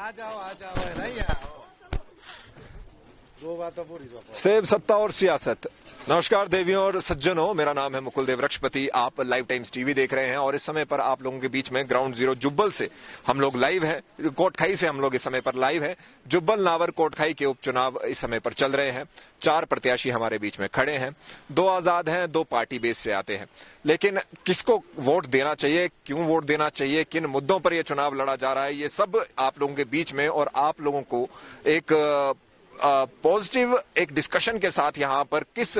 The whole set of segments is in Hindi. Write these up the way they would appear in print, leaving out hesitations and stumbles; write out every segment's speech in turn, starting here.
आ जाओ नहीं आओ। दो बातों पूरी सेब, सत्ता और सियासत। नमस्कार देवियों और सज्जनों, मेरा नाम है मुकुल देव रक्षपति। आप लाइव टाइम्स टीवी देख रहे हैं और इस समय पर आप लोगों के बीच में ग्राउंड जीरो जुब्बल से हम लोग लाइव हैं। कोटखाई से हम लोग इस समय पर लाइव हैं। जुब्बल नावर कोटखाई के उपचुनाव इस समय पर चल रहे हैं। 4 प्रत्याशी हमारे बीच में खड़े हैं। 2 आजाद हैं, 2 पार्टी बेस से आते हैं। लेकिन किसको वोट देना चाहिए, क्यों वोट देना चाहिए, किन मुद्दों पर यह चुनाव लड़ा जा रहा है, ये सब आप लोगों के बीच में और आप लोगों को एक पॉजिटिव एक डिस्कशन के साथ यहां पर किस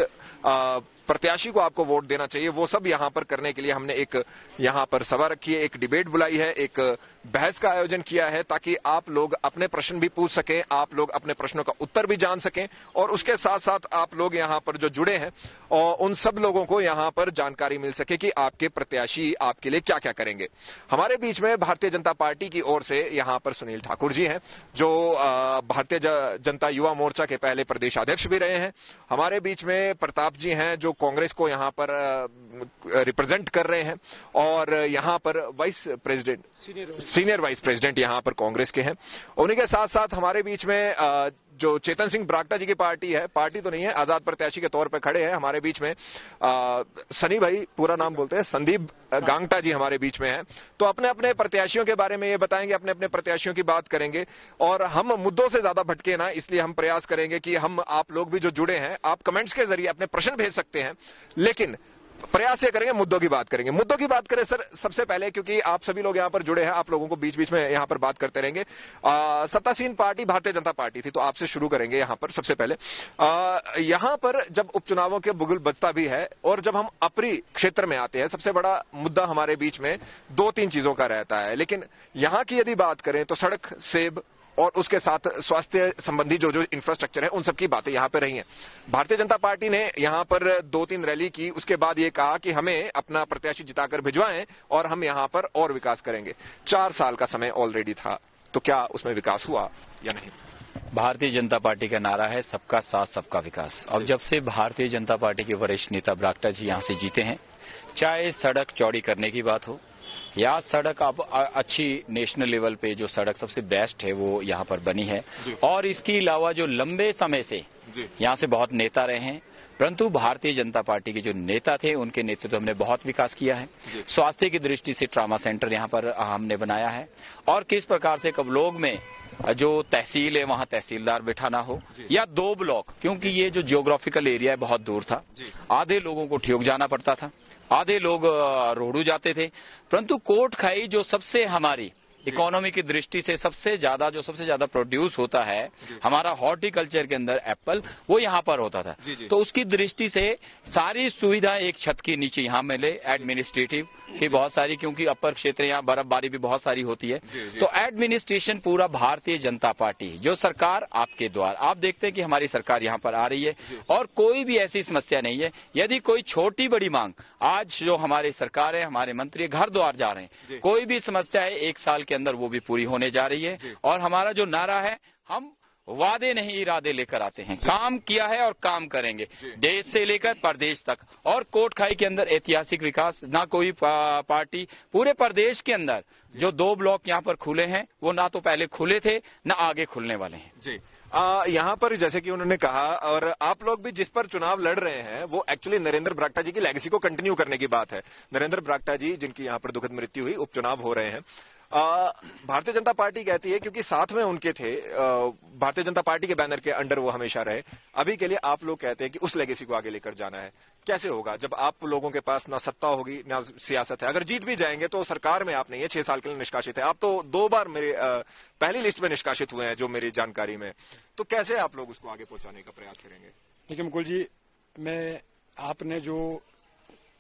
प्रत्याशी को आपको वोट देना चाहिए, वो सब यहां पर करने के लिए हमने एक यहां पर सभा रखी है, एक डिबेट बुलाई है, एक बहस का आयोजन किया है ताकि आप लोग अपने प्रश्न भी पूछ सकें, आप लोग अपने प्रश्नों का उत्तर भी जान सकें और उसके साथ साथ आप लोग यहां पर जो जुड़े हैं और उन सब लोगों को यहां पर जानकारी मिल सके कि आपके प्रत्याशी आपके लिए क्या क्या करेंगे। हमारे बीच में भारतीय जनता पार्टी की ओर से यहां पर सुनील ठाकुर जी हैं, जो भारतीय जनता युवा मोर्चा के पहले प्रदेश अध्यक्ष भी रहे हैं। हमारे बीच में प्रताप जी हैं, जो कांग्रेस को यहां पर रिप्रेजेंट कर रहे हैं और यहां पर vice president, senior vice president यहां पर कांग्रेस के हैं। उन्हीं के साथ साथ हमारे बीच में जो चेतन सिंह ब्राक्टा जी की पार्टी है, पार्टी तो नहीं है, आजाद प्रत्याशी के तौर पर खड़े हैं हमारे बीच में। सनी भाई, पूरा नाम बोलते हैं, संदीप गांगटा जी हमारे बीच में हैं। तो अपने अपने प्रत्याशियों के बारे में ये बताएंगे, अपने अपने प्रत्याशियों की बात करेंगे और हम मुद्दों से ज्यादा भटके ना, इसलिए हम प्रयास करेंगे कि हम आप लोग भी जो जुड़े हैं, आप कमेंट्स के जरिए अपने प्रश्न भेज सकते हैं, लेकिन प्रयास ये करेंगे मुद्दों की बात करेंगे। मुद्दों की बात करें सर सबसे पहले, क्योंकि आप सभी लोग यहां पर जुड़े हैं, आप लोगों को बीच बीच में यहां पर बात करते रहेंगे। सत्तासीन पार्टी भारतीय जनता पार्टी थी, तो आपसे शुरू करेंगे यहां पर सबसे पहले। यहां पर जब उपचुनावों के बुगुल बजता भी है और जब हम अपनी क्षेत्र में आते हैं, सबसे बड़ा मुद्दा हमारे बीच में 2-3 चीजों का रहता है। लेकिन यहां की यदि बात करें तो सड़क, सेब और उसके साथ स्वास्थ्य संबंधी जो इंफ्रास्ट्रक्चर है, उन सब की बातें यहां पर रही हैं। भारतीय जनता पार्टी ने यहां पर 2-3 रैली की, उसके बाद ये कहा कि हमें अपना प्रत्याशी जिताकर भिजवाएं और हम यहां पर और विकास करेंगे। 4 साल का समय ऑलरेडी था, तो क्या उसमें विकास हुआ या नहीं? भारतीय जनता पार्टी का नारा है सबका साथ सबका विकास। अब जब से भारतीय जनता पार्टी के वरिष्ठ नेता ब्राक्टा जी यहां से जीते हैं, चाहे सड़क चौड़ी करने की बात हो या सड़क अब अच्छी नेशनल लेवल पे जो सड़क सबसे बेस्ट है वो यहाँ पर बनी है, और इसके अलावा जो लंबे समय से यहाँ से बहुत नेता रहे हैं, परंतु भारतीय जनता पार्टी के जो नेता थे उनके नेतृत्व हमने बहुत विकास किया है। स्वास्थ्य की दृष्टि से ट्रामा सेंटर यहाँ पर हमने बनाया है और किस प्रकार से कबलोग में जो तहसील है वहाँ तहसीलदार बिठाना हो या 2 ब्लॉक, क्योंकि ये जो जियोग्राफिकल एरिया है बहुत दूर था, आधे लोगों को ठियोग जाना पड़ता था, आधे लोग रोडू जाते थे। परंतु कोटखाई जो सबसे हमारी इकोनॉमी की दृष्टि से सबसे ज्यादा प्रोड्यूस होता है, हमारा हॉर्टिकल्चर के अंदर एप्पल, वो यहाँ पर होता था। तो उसकी दृष्टि से सारी सुविधा एक छत के नीचे यहाँ मिले, एडमिनिस्ट्रेटिव की बहुत सारी, क्योंकि अपर क्षेत्र यहाँ बर्फबारी भी बहुत सारी होती है। तो एडमिनिस्ट्रेशन पूरा भारतीय जनता पार्टी, जो सरकार आपके द्वार, आप देखते हैं कि हमारी सरकार यहाँ पर आ रही है और कोई भी ऐसी समस्या नहीं है। यदि कोई छोटी बड़ी मांग, आज जो हमारी सरकार है, हमारे मंत्री घर द्वार जा रहे हैं, कोई भी समस्या है 1 साल के अंदर वो भी पूरी होने जा रही है। और हमारा जो नारा है, हम वादे नहीं इरादे लेकर आते हैं, काम किया है और काम करेंगे, देश से लेकर प्रदेश तक। और कोटखाई के अंदर ऐतिहासिक विकास, ना कोई पार्टी पूरे प्रदेश के अंदर जो 2 ब्लॉक यहाँ पर खुले हैं वो ना तो पहले खुले थे ना आगे खुलने वाले हैं। जी, यहाँ पर जैसे कि उन्होंने कहा, और आप लोग भी जिस पर चुनाव लड़ रहे हैं वो एक्चुअली नरेंद्र ब्राक्टा जी की लेगेसी को कंटिन्यू करने की बात है। नरेंद्र ब्राक्टा जी, जिनकी यहाँ पर दुखद मृत्यु हुई, उपचुनाव हो रहे हैं। भारतीय जनता पार्टी कहती है, क्योंकि साथ में उनके थे, भारतीय जनता पार्टी के बैनर के अंडर वो हमेशा रहे। अभी के लिए आप लोग कहते हैं कि उस लेगेसी को आगे लेकर जाना है। कैसे होगा जब आप लोगों के पास ना सत्ता होगी ना सियासत है? अगर जीत भी जाएंगे तो सरकार में आप नहीं है, 6 साल के लिए निष्कासित है। आप तो 2 बार मेरे पहली लिस्ट में निष्कासित हुए हैं जो मेरी जानकारी में। तो कैसे आप लोग उसको आगे पहुंचाने का प्रयास करेंगे? देखिए मुकुल जी, मैं आपने जो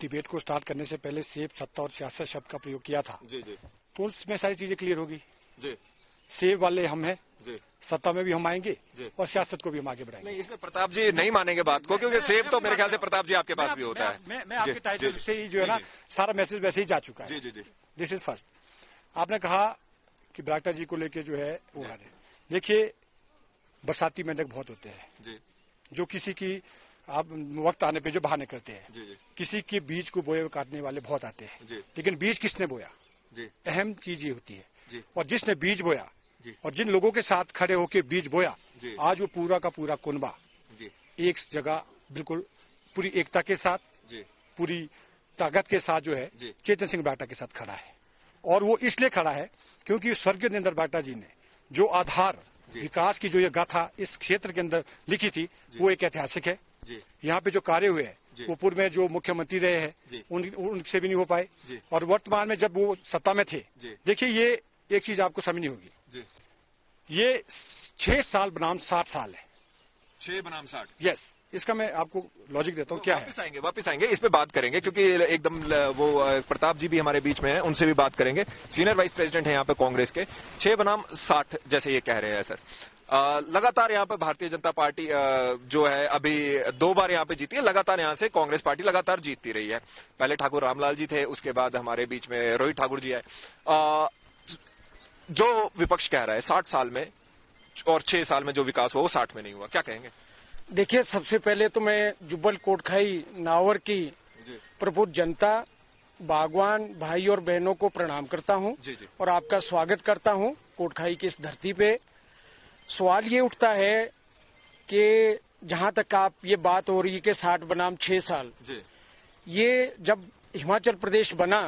डिबेट को स्टार्ट करने से पहले सेब, सत्ता और सियासत शब्द का प्रयोग किया था, जी जी, तो उसमें सारी चीजें क्लियर होगी। जी, सेब वाले हम हैं, सत्ता में भी हम आएंगे जी, और सियासत को भी हम आगे बढ़ाएंगे। नहीं, इसमें प्रताप जी नहीं मानेंगे बात को, क्योंकि सेब तो मेरे ख्याल से प्रताप जी आपके पास भी होता है। मैं आपके टाइटल से ही जो है ना सारा मैसेज वैसे ही जा चुका है। जी जी, दिस इज फर्स्ट। आपने कहा कि ब्राक्टा जी को लेके जो है वो आ रहे, देखिए बरसाती मेंढक बहुत होते हैं जो किसी की आप वक्त आने पे जो बहाने करते हैं, किसी के बीज को बोए काटने वाले बहुत आते हैं, लेकिन बीज किसने बोया, अहम चीज ये होती है। और जिसने बीज बोया और जिन लोगों के साथ खड़े होकर बीज बोया, आज वो पूरा का पूरा कुनबा एक जगह बिल्कुल पूरी एकता के साथ, पूरी ताकत के साथ जो है चेतन सिंह बाटा के साथ खड़ा है। और वो इसलिए खड़ा है क्योंकि स्वर्गीय नरेंद्र बाटा जी ने जो आधार विकास की जो ये गाथा इस क्षेत्र के अंदर लिखी थी, वो एक ऐतिहासिक है। यहाँ पे जो कार्य हुए हैं वो पूर्व में जो मुख्यमंत्री रहे हैं उनसे भी नहीं हो पाए, और वर्तमान में जब वो सत्ता में थे, देखिए ये एक चीज आपको समझनी होगी, ये 6 साल बनाम 7 साल है। 6 बनाम 60। यस, इसका मैं आपको लॉजिक देता हूँ। क्या वापस आएंगे इस पे बात करेंगे, क्योंकि एकदम वो प्रताप जी भी हमारे बीच में हैं, उनसे भी बात करेंगे। सीनियर वाइस प्रेसिडेंट हैं यहाँ पे कांग्रेस के। 6 बनाम 60 जैसे ये कह रहे हैं सर। लगातार यहाँ पे भारतीय जनता पार्टी जो है अभी 2 बार यहाँ पे जीती है। लगातार यहाँ से कांग्रेस पार्टी लगातार जीतती रही है। पहले ठाकुर रामलाल जी थे, उसके बाद हमारे बीच में रोहित ठाकुर जी है। जो विपक्ष कह रहा है 60 साल में और 6 साल में जो विकास हुआ वो 60 में नहीं हुआ, क्या कहेंगे? देखिए, सबसे पहले तो मैं जुब्बल कोटखाई नावर की प्रबुद्ध जनता, बागवान भाई और बहनों को प्रणाम करता हूं और आपका स्वागत करता हूं कोटखाई की इस धरती पे। सवाल ये उठता है कि जहां तक आप ये बात हो रही है कि 60 बनाम 6 साल, ये जब हिमाचल प्रदेश बना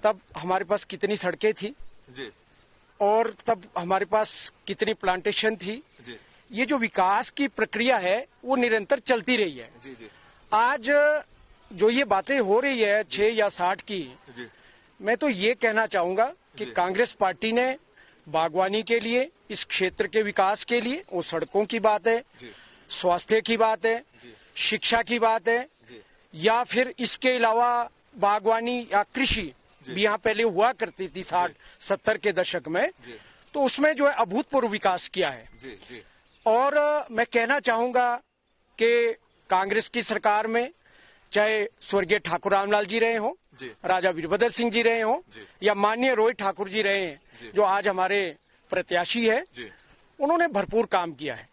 तब हमारे पास कितनी सड़कें थी और तब हमारे पास कितनी प्लांटेशन थी। ये जो विकास की प्रक्रिया है वो निरंतर चलती रही है। आज जो ये बातें हो रही है 6 या 60 की, मैं तो ये कहना चाहूंगा कि कांग्रेस पार्टी ने बागवानी के लिए, इस क्षेत्र के विकास के लिए, वो सड़कों की बात है, स्वास्थ्य की बात है, शिक्षा की बात है, या फिर इसके अलावा बागवानी या कृषि भी यहाँ पहले हुआ करती थी 60-70 के दशक में, तो उसमें जो है अभूतपूर्व विकास किया है। और मैं कहना चाहूंगा कि कांग्रेस की सरकार में चाहे स्वर्गीय ठाकुर रामलाल जी रहे हों, राजा वीरभद्र सिंह जी रहे हों, या माननीय रोहित ठाकुर जी रहे हैं जो आज हमारे प्रत्याशी है, उन्होंने भरपूर काम किया है।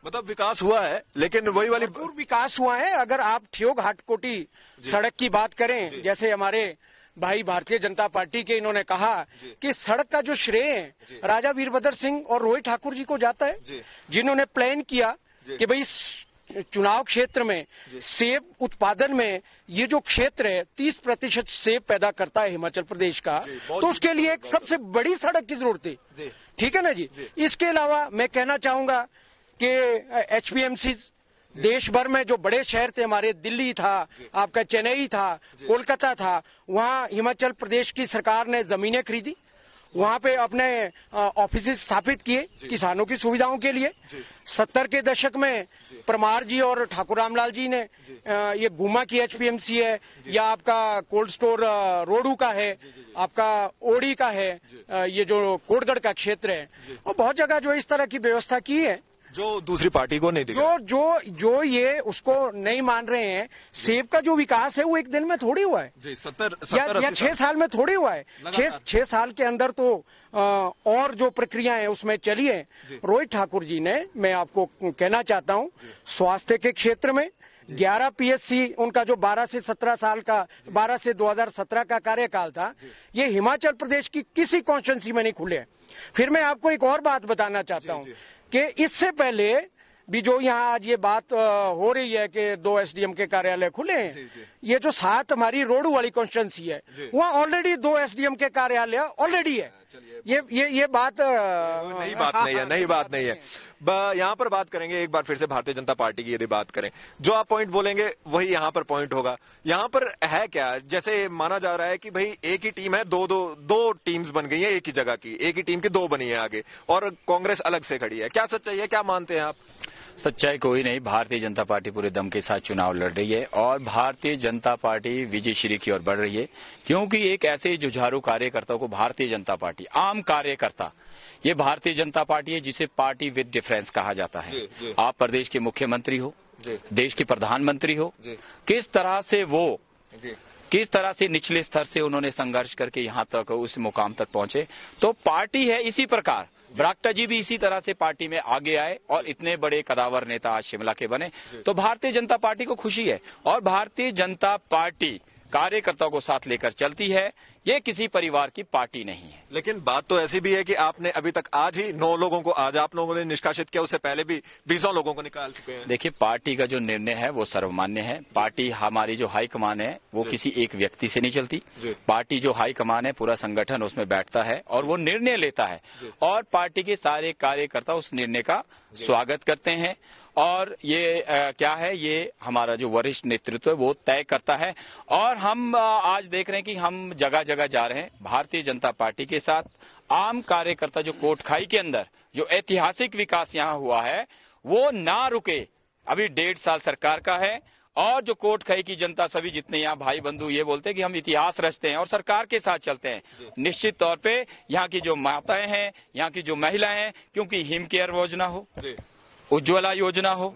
मतलब विकास हुआ है, लेकिन वही वाली भरपूर विकास हुआ है। अगर आप ठियोग हाटकोटी सड़क की बात करें, जैसे हमारे भाई भारतीय जनता पार्टी के इन्होंने कहा कि सड़क का जो श्रेय है राजा वीरभद्र सिंह और रोहित ठाकुर जी को जाता है, जिन्होंने प्लान किया कि भाई चुनाव क्षेत्र में सेब उत्पादन में ये जो क्षेत्र है 30% सेब पैदा करता है हिमाचल प्रदेश का, तो उसके लिए एक सबसे बड़ी सड़क की जरूरत थी। ठीक है ना जी। इसके अलावा मैं कहना चाहूंगा कि HPMC देश भर में जो बड़े शहर थे हमारे, दिल्ली था, आपका चेन्नई था, कोलकाता था, वहाँ हिमाचल प्रदेश की सरकार ने जमीनें खरीदी, वहाँ पे अपने ऑफिस स्थापित किए किसानों की सुविधाओं के लिए। 70 के दशक में परमार जी और ठाकुर रामलाल जी ने ये गुमा की HPMC है, या आपका कोल्ड स्टोर रोडू का है, आपका ओडी का है, ये जो कोटगढ़ का क्षेत्र है, और बहुत जगह जो इस तरह की व्यवस्था की है जो दूसरी पार्टी को नहीं दिखा। जो ये उसको नहीं मान रहे हैं। सेब का जो विकास है वो एक दिन में थोड़ी हुआ है जी, 70 या 6 साल में थोड़ी हुआ है। 6 साल के अंदर तो और जो प्रक्रिया है उसमें चली है। रोहित ठाकुर जी ने, मैं आपको कहना चाहता हूँ, स्वास्थ्य के क्षेत्र में 11 PSC उनका जो 12 से 17 साल का 12 से 2017 का कार्यकाल था, ये हिमाचल प्रदेश की किसी कॉन्स्टिट्यूंसी में नहीं खुले। फिर मैं आपको एक और बात बताना चाहता हूँ कि इससे पहले भी जो यहाँ आज ये बात हो रही है कि 2 SDM के कार्यालय खुले हैं, ये जो 7 हमारी रोड वाली कॉन्स्टिट्यूंसी है वहाँ ऑलरेडी 2 SDM के कार्यालय ऑलरेडी है। ये बात नई बात नहीं है। यहाँ पर बात करेंगे एक बार फिर से भारतीय जनता पार्टी की। यदि बात करें, जो आप पॉइंट बोलेंगे वही यहाँ पर पॉइंट होगा। यहाँ पर है क्या, जैसे माना जा रहा है कि भाई एक ही टीम है, दो टीम्स बन गई है एक ही जगह की, एक ही टीम की 2 बनी है आगे, और कांग्रेस अलग से खड़ी है। क्या सच्चाई है, क्या मानते हैं आप? सच्चाई कोई नहीं। भारतीय जनता पार्टी पूरे दम के साथ चुनाव लड़ रही है और भारतीय जनता पार्टी विजयश्री की ओर बढ़ रही है, क्योंकि एक ऐसे जुझारू कार्यकर्ता को भारतीय जनता पार्टी, आम कार्यकर्ता, ये भारतीय जनता पार्टी है जिसे पार्टी विद डिफरेंस कहा जाता है। आप प्रदेश के मुख्यमंत्री हो, देश के प्रधानमंत्री हो, किस तरह से निचले स्तर से उन्होंने संघर्ष करके यहाँ तक उस मुकाम तक पहुंचे, तो पार्टी है इसी प्रकार। बरागटा जी भी इसी तरह से पार्टी में आगे आए और इतने बड़े कदावर नेता आज शिमला के बने, तो भारतीय जनता पार्टी को खुशी है। और भारतीय जनता पार्टी कार्यकर्ताओं को साथ लेकर चलती है। ये किसी परिवार की पार्टी नहीं है। लेकिन बात तो ऐसी भी है कि आपने अभी तक आज ही 9 लोगों को आज आप लोगों ने निष्कासित किया, उससे पहले भी 20 लोगों को निकाल चुके हैं। देखिए, पार्टी का जो निर्णय है वो सर्वमान्य है। पार्टी, हमारी जो हाईकमान है वो किसी एक व्यक्ति से नहीं चलती। पार्टी जो हाईकमान है, पूरा संगठन उसमें बैठता है और वो निर्णय लेता है और पार्टी के सारे कार्यकर्ता उस निर्णय का स्वागत करते हैं। और ये क्या है, ये हमारा जो वरिष्ठ नेतृत्व है वो तय करता है। और हम आज देख रहे हैं कि हम जगह जगह जा रहे हैं भारतीय जनता पार्टी के साथ। आम कार्यकर्ता जो कोटखाई के अंदर जो ऐतिहासिक विकास यहाँ हुआ है वो ना रुके। अभी 1.5 साल सरकार का है और जो कोटखाई की जनता, सभी जितने यहाँ भाई बंधु ये बोलते हैं कि हम इतिहास रचते हैं और सरकार के साथ चलते हैं। निश्चित तौर पे यहाँ की जो माताएं हैं, यहाँ की जो महिलाएं हैं, क्योंकि हिम केयर योजना हो, उज्ज्वला योजना हो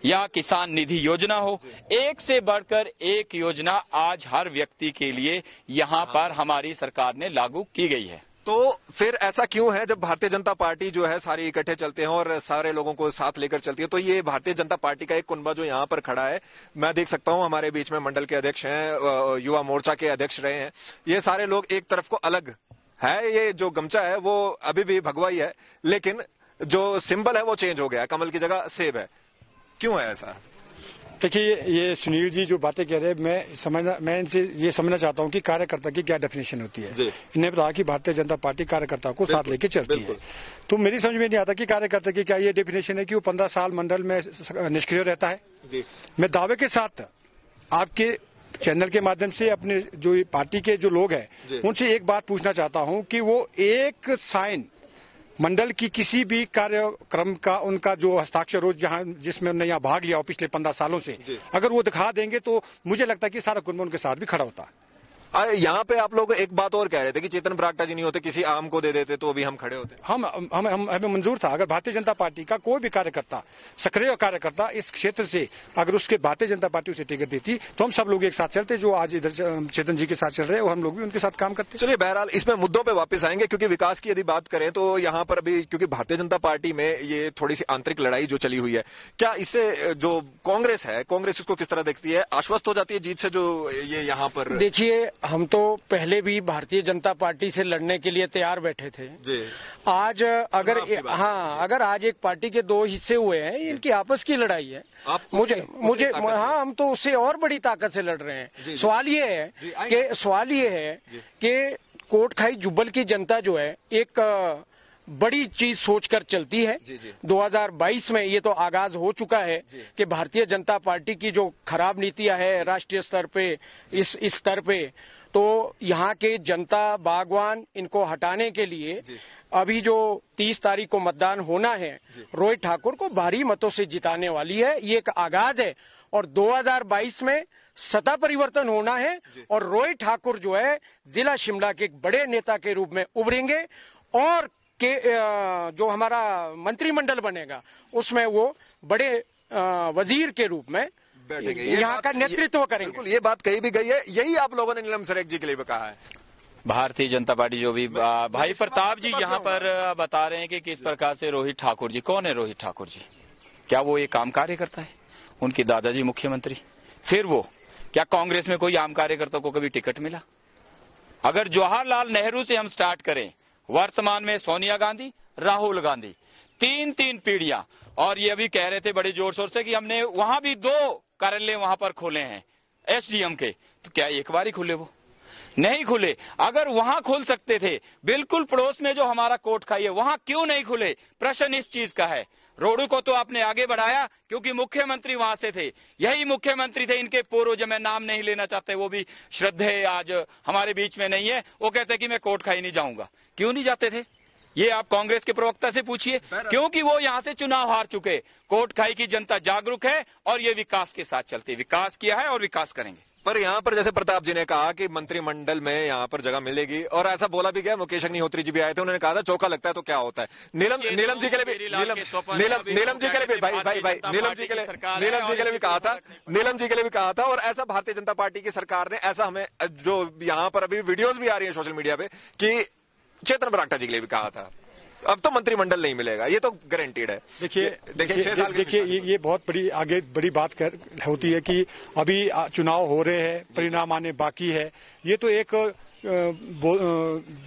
या किसान निधि योजना हो, एक से बढ़कर एक योजना आज हर व्यक्ति के लिए यहाँ पर हमारी सरकार ने लागू की गई है। तो फिर ऐसा क्यों है जब भारतीय जनता पार्टी जो है सारी इकट्ठे चलते हैं और सारे लोगों को साथ लेकर चलती है, तो ये भारतीय जनता पार्टी का एक कुनबा जो यहाँ पर खड़ा है, मैं देख सकता हूँ हमारे बीच में मंडल के अध्यक्ष हैं, युवा मोर्चा के अध्यक्ष रहे हैं, ये सारे लोग एक तरफ को अलग है। ये जो गमछा है वो अभी भी भगवा ही है, लेकिन जो सिंबल है वो चेंज हो गया, कमल की जगह सेब है। क्यों है ऐसा? देखिए, ये सुनील जी जो बातें कह रहे हैं, मैं इनसे ये समझना चाहता हूँ कि कार्यकर्ता की क्या डेफिनेशन होती है। इन्हें बताया कि भारतीय जनता पार्टी कार्यकर्ता को साथ लेके चलती है, तो मेरी समझ में नहीं आता कि कार्यकर्ता की क्या ये डेफिनेशन है कि वो 15 साल मंडल में निष्क्रिय रहता है। मैं दावे के साथ आपके चैनल के माध्यम से अपने जो पार्टी के जो लोग हैं उनसे एक बात पूछना चाहता हूँ कि वो एक साइन मंडल की किसी भी कार्यक्रम का उनका जो हस्ताक्षर हो जिसमें उन्होंने यहाँ भाग लिया हो पिछले 15 सालों से, अगर वो दिखा देंगे तो मुझे लगता है कि सारा कुनबा उनके साथ भी खड़ा होता। यहाँ पे आप लोग एक बात और कह रहे थे कि चेतन बरागटा जी नहीं होते, किसी आम को दे देते तो अभी हम खड़े होते। हमें मंजूर था। अगर भारतीय जनता पार्टी का कोई भी कार्यकर्ता, सक्रिय कार्यकर्ता इस क्षेत्र से अगर उसके भारतीय जनता पार्टी उसे टिकट देती तो हम सब लोग एक साथ चलते। जो आज इधर चेतन जी के साथ चल रहे हैं हम लोग भी उनके साथ काम करते। चलिए, बहरहाल इसमें मुद्दों पे वापस आएंगे, क्योंकि विकास की यदि बात करें तो यहाँ पर अभी क्योंकि भारतीय जनता पार्टी में ये थोड़ी सी आंतरिक लड़ाई जो चली हुई है, क्या इससे जो कांग्रेस है, कांग्रेस इसको किस तरह देखती है? आश्वस्त हो जाती है जीत से जो ये यहाँ पर? देखिए, हम तो पहले भी भारतीय जनता पार्टी से लड़ने के लिए तैयार बैठे थे। आज अगर आज एक पार्टी के 2 हिस्से हुए हैं, इनकी आपस की लड़ाई है। हम तो उससे और बड़ी ताकत से लड़ रहे हैं। सवाल ये है कि कोटखाई जुब्बल की जनता जो है एक बड़ी चीज सोचकर चलती है। 2022 में ये तो आगाज हो चुका है कि भारतीय जनता पार्टी की जो खराब नीतियां है राष्ट्रीय स्तर पे, इस स्तर पे, तो यहाँ के जनता बागवान इनको हटाने के लिए अभी जो 30 तारीख को मतदान होना है, रोहित ठाकुर को भारी मतों से जिताने वाली है। ये एक आगाज है और 2022 में सत्ता परिवर्तन होना है और रोहित ठाकुर जो है जिला शिमला के एक बड़े नेता के रूप में उभरेंगे और जो हमारा मंत्रिमंडल बनेगा उसमें वो बड़े वजीर के रूप में यहाँ का नेतृत्व करेंगे। बिल्कुल, ये बात कही भी गई है, यही आप लोगों ने नीलम सरेख जी के लिए भी कहा है। भारतीय जनता पार्टी जो भी भाई प्रताप जी यहाँ पर बता रहे हैं कि किस प्रकार से रोहित ठाकुर जी, कौन है रोहित ठाकुर जी? क्या वो एक आम कार्यकर्ता है? उनके दादाजी मुख्यमंत्री, फिर वो क्या कांग्रेस में कोई आम कार्यकर्ता को कभी टिकट मिला? अगर जवाहरलाल नेहरू से हम स्टार्ट करें, वर्तमान में सोनिया गांधी, राहुल गांधी, 3 पीढ़ियां, और ये अभी कह रहे थे बड़े जोर शोर से कि हमने वहां भी 2 कार्यालय वहां पर खोले हैं एसडीएम के, तो क्या एक बार ही खुले? वो नहीं खुले। अगर वहां खुल सकते थे, बिल्कुल पड़ोस में जो हमारा कोटखाई है वहां क्यों नहीं खुले? प्रश्न इस चीज का है। रोडू को तो आपने आगे बढ़ाया क्योंकि मुख्यमंत्री वहां से थे, यही मुख्यमंत्री थे। इनके पूर्व, जो मैं नाम नहीं लेना चाहते, वो भी श्रद्धेय आज हमारे बीच में नहीं है, वो कहते कि मैं कोटखाई नहीं जाऊंगा। क्यों नहीं जाते थे? ये आप कांग्रेस के प्रवक्ता से पूछिए, क्योंकि वो यहां से चुनाव हार चुके। कोटखाई की जनता जागरूक है और ये विकास के साथ चलती है। विकास किया है और विकास करेंगे। पर यहाँ पर जैसे प्रताप जी ने कहा कि मंत्रिमंडल में यहाँ पर जगह मिलेगी, और ऐसा बोला भी गया, मुकेश अग्निहोत्री जी भी आए थे, उन्होंने कहा था चौका लगता है तो क्या होता है। नीलम जी के लिए भी नीलम जी के लिए भी कहा था, और ऐसा भारतीय जनता पार्टी की सरकार ने, ऐसा हमें जो यहाँ पर अभी वीडियोज भी आ रही है सोशल मीडिया पे, कि चेतन बरागटा जी के लिए भी कहा था। अब तो मंत्रिमंडल नहीं मिलेगा, ये तो गारंटीड है। देखिए ये बहुत बड़ी आगे बड़ी बात होती है कि अभी चुनाव हो रहे हैं, परिणाम आने बाकी है। ये तो एक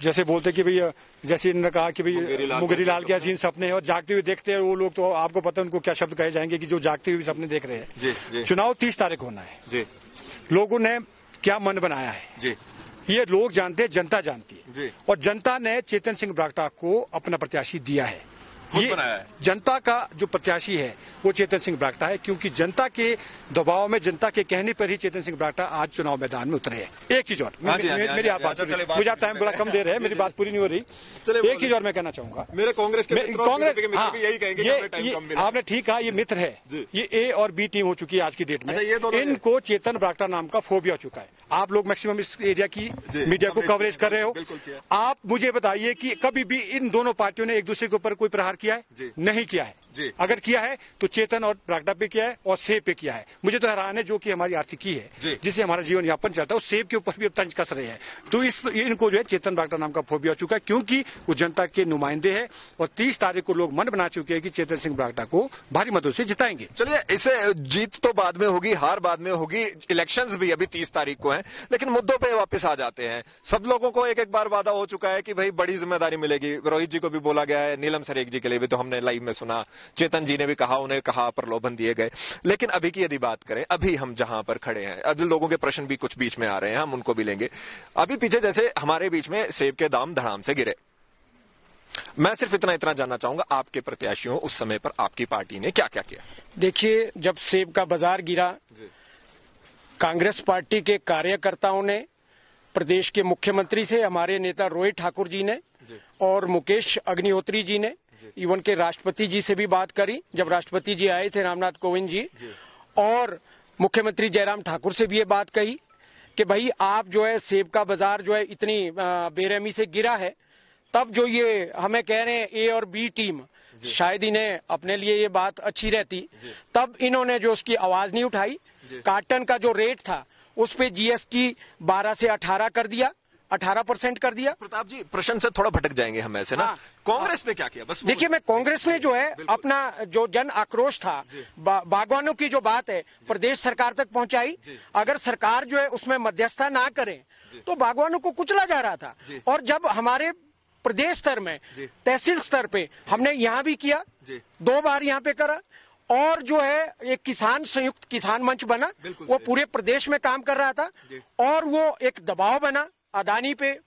जैसे बोलते कि भाई, जैसे इन्होंने कहा कि भाई मुंगेरी लाल के अजीम सपने हैं और जागते हुए देखते हैं वो लोग, तो आपको पता है उनको क्या शब्द कहे जाएंगे कि जो जागते हुए सपने देख रहे हैं। चुनाव 30 तारीख होना है। लोगों ने क्या मन बनाया है ये लोग जानते हैं, जनता जानती है। और जनता ने चेतन सिंह ब्राक्टा को अपना प्रत्याशी दिया है। ये जनता का जो प्रत्याशी है वो चेतन सिंह ब्राक्टा है, क्योंकि जनता के दबाव में, जनता के कहने पर ही चेतन सिंह ब्राक्टा आज चुनाव मैदान में उतरे हैं। एक चीज और, मेरी आप बात, मुझे टाइम बड़ा कम दे रहे हैं, मेरी बात पूरी नहीं हो रही। एक चीज और मैं कहना चाहूंगा, मेरे कांग्रेस आपने ठीक कहा, ये मित्र है, ये ए और बी टीम हो चुकी है आज की डेट में। इनको चेतन ब्राक्टा नाम का फोबिया हो चुका है। आप लोग मैक्सिमम इस एरिया की मीडिया को कवरेज कर रहे हो। आप मुझे बताइए कि कभी भी इन दोनों पार्टियों ने एक दूसरे के ऊपर कोई प्रहार किया है? नहीं किया है। अगर किया है तो चेतन और ब्राक्टा पे किया है और सेब पे किया है। मुझे तो हैरान है, जो कि हमारी आर्थिकी है, जिससे हमारा जीवन यापन चलता है, उस सेब के ऊपर भी अब तंज कस रहे हैं। तो इनको जो है चेतन ब्राक्टा नाम का फोबिया हो चुका है, क्योंकि वो जनता के नुमाइंदे हैं और 30 तारीख को लोग मन बना चुके हैं कि चेतन सिंह ब्राक्टा को भारी मतों से जिताएंगे। चलिए, इसे जीत तो बाद में होगी, हार बाद में होगी, इलेक्शंस भी अभी 30 तारीख को हैं, लेकिन मुद्दों पे वापस आ जाते हैं। सब लोगों को एक बार वादा हो चुका है कि भाई बड़ी जिम्मेदारी मिलेगी। रोहित जी को भी बोला गया है, नीलम सरेख जी के लिए भी तो हमने लाइव में सुना, चेतन जी ने भी कहा, उन्हें कहा प्रलोभन दिए गए। लेकिन अभी की यदि बात करें, अभी हम जहां पर खड़े हैं, अभी लोगों के प्रश्न भी कुछ बीच में आ रहे हैं, हम उनको भी लेंगे। अभी पीछे जैसे हमारे बीच में सेब के दाम धड़ाम से गिरे, मैं सिर्फ इतना जानना चाहूंगा, आपके प्रत्याशियों उस समय पर आपकी पार्टी ने क्या क्या किया? देखिए, जब सेब का बाजार गिरा, कांग्रेस पार्टी के कार्यकर्ताओं ने प्रदेश के मुख्यमंत्री से, हमारे नेता रोहित ठाकुर जी ने और मुकेश अग्निहोत्री जी ने, इवन के राष्ट्रपति जी से भी बात करी। जब राष्ट्रपति जी आए थे, रामनाथ कोविंद जी, और मुख्यमंत्री जयराम ठाकुर से भी ये बात कही कि भाई आप जो है सेब का बाजार जो है इतनी बेरहमी से गिरा है, तब जो ये हमें कह रहे हैं ए और बी टीम, शायद इन्हें अपने लिए ये बात अच्छी रहती, तब इन्होंने जो उसकी आवाज नहीं उठाई। कार्टन का जो रेट था उस पे जीएसटी 12 से 18 कर दिया, 18% कर दिया। प्रताप जी, प्रश्न से थोड़ा भटक जाएंगे हम ऐसे ना। कांग्रेस ने क्या किया? बस देखिए, मैं कांग्रेस ने जो है अपना जो जन आक्रोश था, बागवानों की जो बात है, प्रदेश सरकार तक पहुंचाई। अगर सरकार जो है उसमें मध्यस्थता ना करे तो बागवानों को कुचला जा रहा था। और जब हमारे प्रदेश स्तर में, तहसील स्तर पे हमने यहाँ भी किया, 2 बार यहाँ पे करा, और जो है एक किसान संयुक्त किसान मंच बना, वो पूरे प्रदेश में काम कर रहा था, और वो एक दबाव बना अदानी पे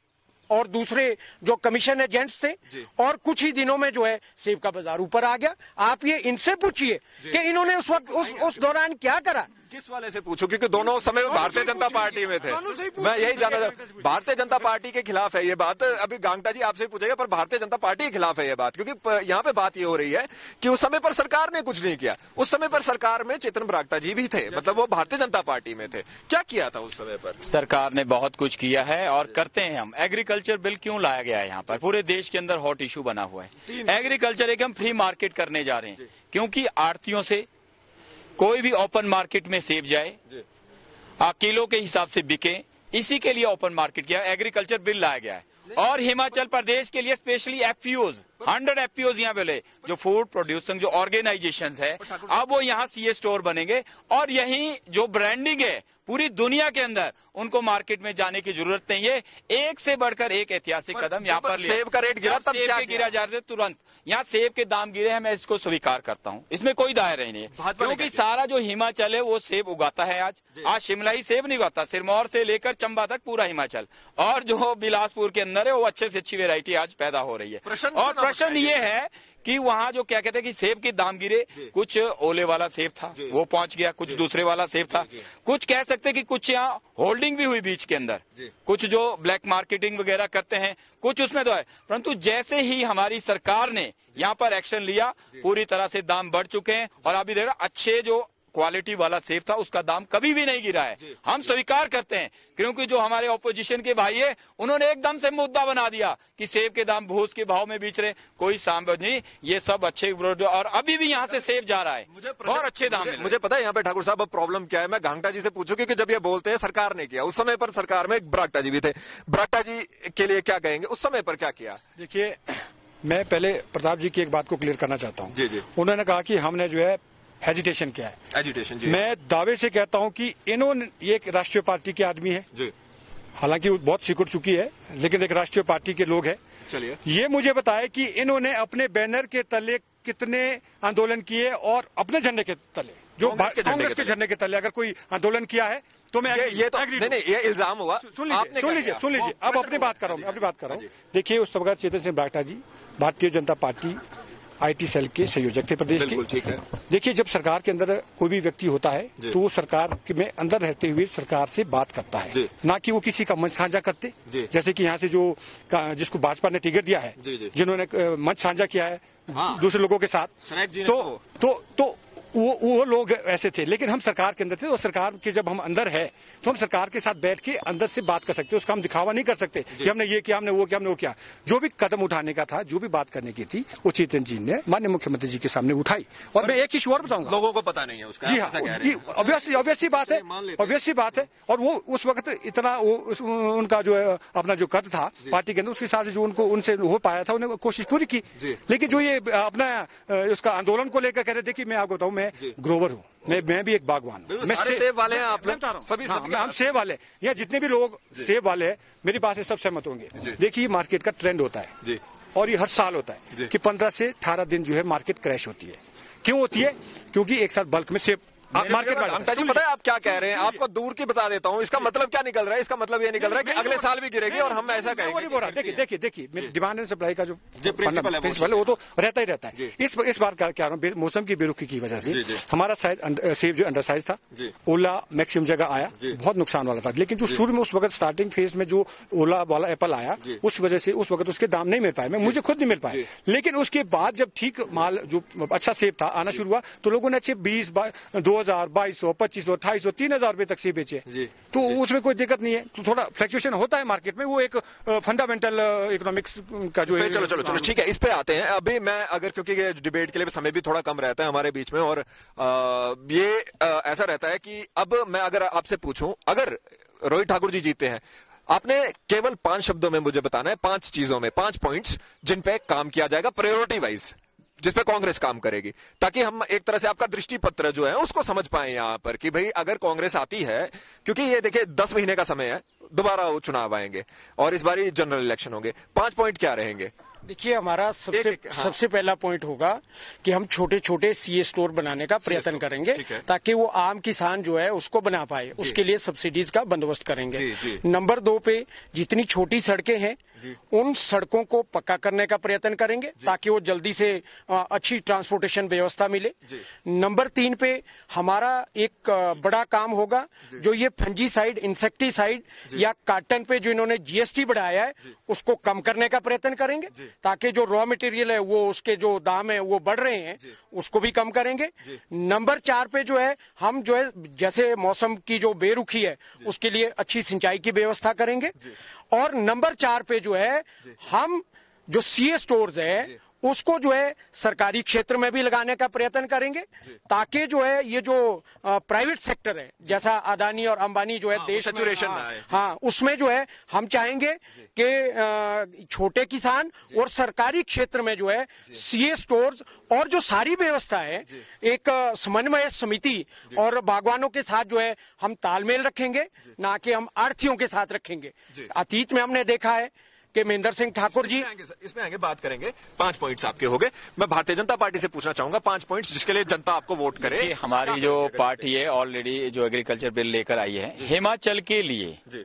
और दूसरे जो कमीशन एजेंट्स थे, और कुछ ही दिनों में जो है सेब का बाजार ऊपर आ गया। आप ये इनसे पूछिए कि इन्होंने उस वक्त उस दौरान क्या करा। किस वाले से पूछो, क्योंकि दोनों समय भारतीय जनता पार्टी में थे। मैं यही जानना चाहता, भारतीय जनता पार्टी के खिलाफ है ये बात। अभी गांगटा जी आपसे पूछेगा, पर भारतीय जनता पार्टी के खिलाफ है ये बात, क्योंकि यहाँ पे बात ये हो रही है कि उस समय पर सरकार ने कुछ नहीं किया। उस समय पर सरकार में चेतन ब्राक्टा जी भी थे, मतलब वो भारतीय जनता पार्टी में थे। क्या किया था उस समय पर? सरकार ने बहुत कुछ किया है और करते हैं हम। एग्रीकल्चर बिल क्यों लाया गया है यहाँ पर? पूरे देश के अंदर हॉट इशू बना हुआ है। एग्रीकल्चर एक हम फ्री मार्केट करने जा रहे हैं, क्योंकि आड़तियों से कोई भी ओपन मार्केट में सेब जाए, किलो के हिसाब से बिके, इसी के लिए ओपन मार्केट किया, एग्रीकल्चर बिल लाया गया है। और हिमाचल प्रदेश के लिए स्पेशली एफपीओज, 100 एफपीओज यहाँ पे, जो फूड प्रोड्यूसिंग जो ऑर्गेनाइजेशंस है, अब वो यहाँ सीए स्टोर बनेंगे, और यही जो ब्रांडिंग है पूरी दुनिया के अंदर, उनको मार्केट में जाने की जरूरत नहीं है। एक से बढ़कर एक ऐतिहासिक कदम यहाँ पर सेब का रेट गिरा, तब क्या गिरा जा रहा है? तुरंत यहाँ सेब के दाम गिरे हैं, मैं इसको स्वीकार करता हूँ, इसमें कोई दायरा नहीं है, क्योंकि सारा जो हिमाचल है वो सेब उगाता है। आज शिमला ही सेब नहीं उगाता, सिरमौर से लेकर चंबा तक पूरा हिमाचल, और जो बिलासपुर के अंदर है वो अच्छे से अच्छी वेरायटी आज पैदा हो रही है। और प्रश्न ये है कि वहाँ जो क्या कहते हैं कि सेब के दाम गिरे, कुछ ओले वाला सेब था वो पहुंच गया, कुछ दूसरे वाला सेब था, कुछ कह सकते कि कुछ यहाँ होल्डिंग भी हुई बीच के अंदर, कुछ जो ब्लैक मार्केटिंग वगैरह करते हैं, कुछ उसमें तो है। परंतु जैसे ही हमारी सरकार ने यहाँ पर एक्शन लिया, पूरी तरह से दाम बढ़ चुके हैं। और अभी देखो, अच्छे जो क्वालिटी वाला सेब था उसका दाम कभी भी नहीं गिरा है, हम स्वीकार करते हैं, क्योंकि जो हमारे ऑपोजिशन के भाई है उन्होंने एकदम से मुद्दा बना दिया कि सेब के दाम भूस के भाव में बेच रहे, कोई सांभर नहीं, ये सब अच्छे, और अभी भी यहाँ से सेब जा रहा है और अच्छे दाम में। मुझे पता है यहाँ पे ठाकुर साहब अब प्रॉब्लम क्या है, मैं गांगटा जी से पूछूं, क्योंकि जब ये बोलते हैं सरकार ने किया, उस समय पर सरकार में ब्राक्टा जी भी थे, ब्राक्टा जी के लिए क्या कहेंगे, उस समय पर क्या किया? देखिए, मैं पहले प्रताप जी की एक बात को क्लियर करना चाहता हूँ। जी जी। उन्होंने कहा कि हमने जो है हेजिटेशन किया है। एजिटेशन जी। मैं दावे से कहता हूँ कि इन्होंने एक राष्ट्रीय पार्टी के आदमी है जी। हालांकि वो बहुत सिकुड़ चुकी है, लेकिन एक राष्ट्रीय पार्टी के लोग हैं। चलिए, ये मुझे बताए कि इन्होंने अपने बैनर के तले कितने आंदोलन किए और अपने झंडे के तले, जो कांग्रेस के झंडे के तले अगर कोई आंदोलन किया है तो मैं ये तो नहीं, ये इल्जाम हुआ। सुन लीजिए अब अपनी बात कर रहा हूँ। देखिए, उस वक्त चेतन सिंह बरागटा जी Bharatiya Janata party IT cell के संयोजक थे प्रदेश के। ठीक है। देखिए, जब सरकार के अंदर कोई भी व्यक्ति होता है तो वो सरकार में अंदर रहते हुए सरकार से बात करता है, ना कि वो किसी का मंच साझा करते। जैसे कि यहाँ से जो जिसको भाजपा ने टिकट दिया है, जिन्होंने मंच साझा किया है दूसरे लोगों के साथ, तो वो लोग ऐसे थे। लेकिन हम सरकार के अंदर थे और सरकार के जब हम अंदर है तो हम सरकार के साथ बैठ के अंदर से बात कर सकते, उसका हम दिखावा नहीं कर सकते कि हमने ये किया, हमने वो किया, हमने वो किया। जो भी कदम उठाने का था, जो भी बात करने की थी, वो चेतन जी ने माननीय मुख्यमंत्री जी के सामने उठाई। और मैं एक इशू और बताऊंगा, लोगों को पता नहीं है उसका। जी हाँ, ऑब्वियसली बात है। और वो उस वक्त इतना उनका जो है अपना जो कद था पार्टी के अंदर, उसके हिसाब से जो उनको उनसे हो पाया था, उन्होंने कोशिश पूरी की। लेकिन जो ये अपना उसका आंदोलन को लेकर कह रहे, देखिए मैं आपको बताऊं, मैं ग्रोवर हूँ, मैं भी एक बागवान हूँ। मैं सेब वाले हैं आप लोग, सभी हम सेब वाले, या जितने भी लोग सेब वाले हैं मेरी बात से सब सहमत होंगे। देखिए, मार्केट का ट्रेंड होता है और ये हर साल होता है कि 15 से 18 दिन जो है मार्केट क्रैश होती है। क्यों होती है? क्योंकि एक साथ बल्क में सेब मार्केट में। पता है आप क्या कह रहे हैं? आपको दूर की बता देता हूँ। इसका मतलब क्या निकल रहा है? इसका मतलब ये निकल रहा है कि अगले साल भी गिरेगी और हम ऐसा कहेंगे। देखिए, डिमांड एंड सप्लाई का जो प्रिंसिपल है वो तो रहता ही रहता है। इस बार क्या रहा हूँ, मौसम की बेरुखी की वजह से हमारा सेब जो अंडर साइज था, ओला मैक्सिमम जगह आया, बहुत नुकसान वाला था। लेकिन जो शुरू में उस वक्त स्टार्टिंग फेज में जो ओला वाला एप्पल आया, उस वजह से उस वक्त उसके दाम नहीं मिल पाए, मुझे खुद नहीं मिल पाए। लेकिन उसके बाद जब ठीक माल जो अच्छा सेब था आना शुरू हुआ, तो लोगों ने अच्छे 20, 2000, 2200, 2500, 2800, 3000 रुपए तक सेब बेचे। तो उसमें कोई दिक्कत नहीं है। तो थोड़ा फ्लक्चुएशन होता है मार्केट में, वो एक फंडामेंटल इकोनॉमिक्स का जो है। चलो ठीक है, इस पे आते हैं। अभी मैं अगर, क्योंकि ये डिबेट के लिए समय भी थोड़ा कम रहता है हमारे बीच में, और ये ऐसा रहता है कि अब मैं अगर आपसे पूछूं, अगर रोहित ठाकुर जी जीते हैं, आपने केवल 5 शब्दों में मुझे बताना है, 5 चीजों में 5 पॉइंट्स जिन पे काम किया जाएगा प्रायोरिटी वाइज, जिस पे कांग्रेस काम करेगी, ताकि हम एक तरह से आपका दृष्टि पत्र जो है उसको समझ पाए यहाँ पर कि भाई अगर कांग्रेस आती है, क्योंकि ये देखिए 10 महीने का समय है, दोबारा वो चुनाव आएंगे और इस बार जनरल इलेक्शन होंगे। 5 पॉइंट क्या रहेंगे? देखिए, हमारा सबसे पहला पॉइंट होगा कि हम छोटे छोटे सीए स्टोर बनाने का प्रयत्न करेंगे, ताकि वो आम किसान जो है उसको बना पाए। उसके लिए सब्सिडीज का बंदोबस्त करेंगे। नंबर 2 पे जितनी छोटी सड़कें हैं उन सड़कों को पक्का करने का प्रयत्न करेंगे, ताकि वो जल्दी से अच्छी ट्रांसपोर्टेशन व्यवस्था मिले। नंबर 3 पे हमारा एक बड़ा काम होगा, जो ये फंजीसाइड, इंसेक्टिसाइड या काटन पे जो इन्होंने जीएसटी बढ़ाया है, उसको कम करने का प्रयत्न करेंगे, ताकि जो रॉ मटेरियल है वो उसके जो दाम है वो बढ़ रहे हैं, उसको भी कम करेंगे। नंबर 4 पे जो है हम जो है जैसे मौसम की जो बेरुखी है उसके लिए अच्छी सिंचाई की व्यवस्था करेंगे। और नंबर 4 पे जो है हम जो सीए स्टोर्स है उसको जो है सरकारी क्षेत्र में भी लगाने का प्रयत्न करेंगे, ताकि जो है ये जो प्राइवेट सेक्टर है, जैसा अदानी और अंबानी जो है देश में, उसमें जो है हम चाहेंगे कि छोटे किसान और सरकारी क्षेत्र में जो है सीए स्टोर्स और जो सारी व्यवस्था है, एक समन्वय समिति और बागवानों के साथ जो है हम तालमेल रखेंगे, ना कि हम आढ़तियों के साथ रखेंगे। अतीत में हमने देखा है कि महेंद्र सिंह ठाकुर जी, इसमें आगे बात करेंगे। 5 पॉइंट्स आपके हो गए। मैं भारतीय जनता पार्टी से पूछना चाहूंगा 5 पॉइंट्स जिसके लिए जनता आपको वोट करे। हमारी जो पार्टी है ऑलरेडी जो एग्रीकल्चर बिल लेकर आई है, हिमाचल के लिए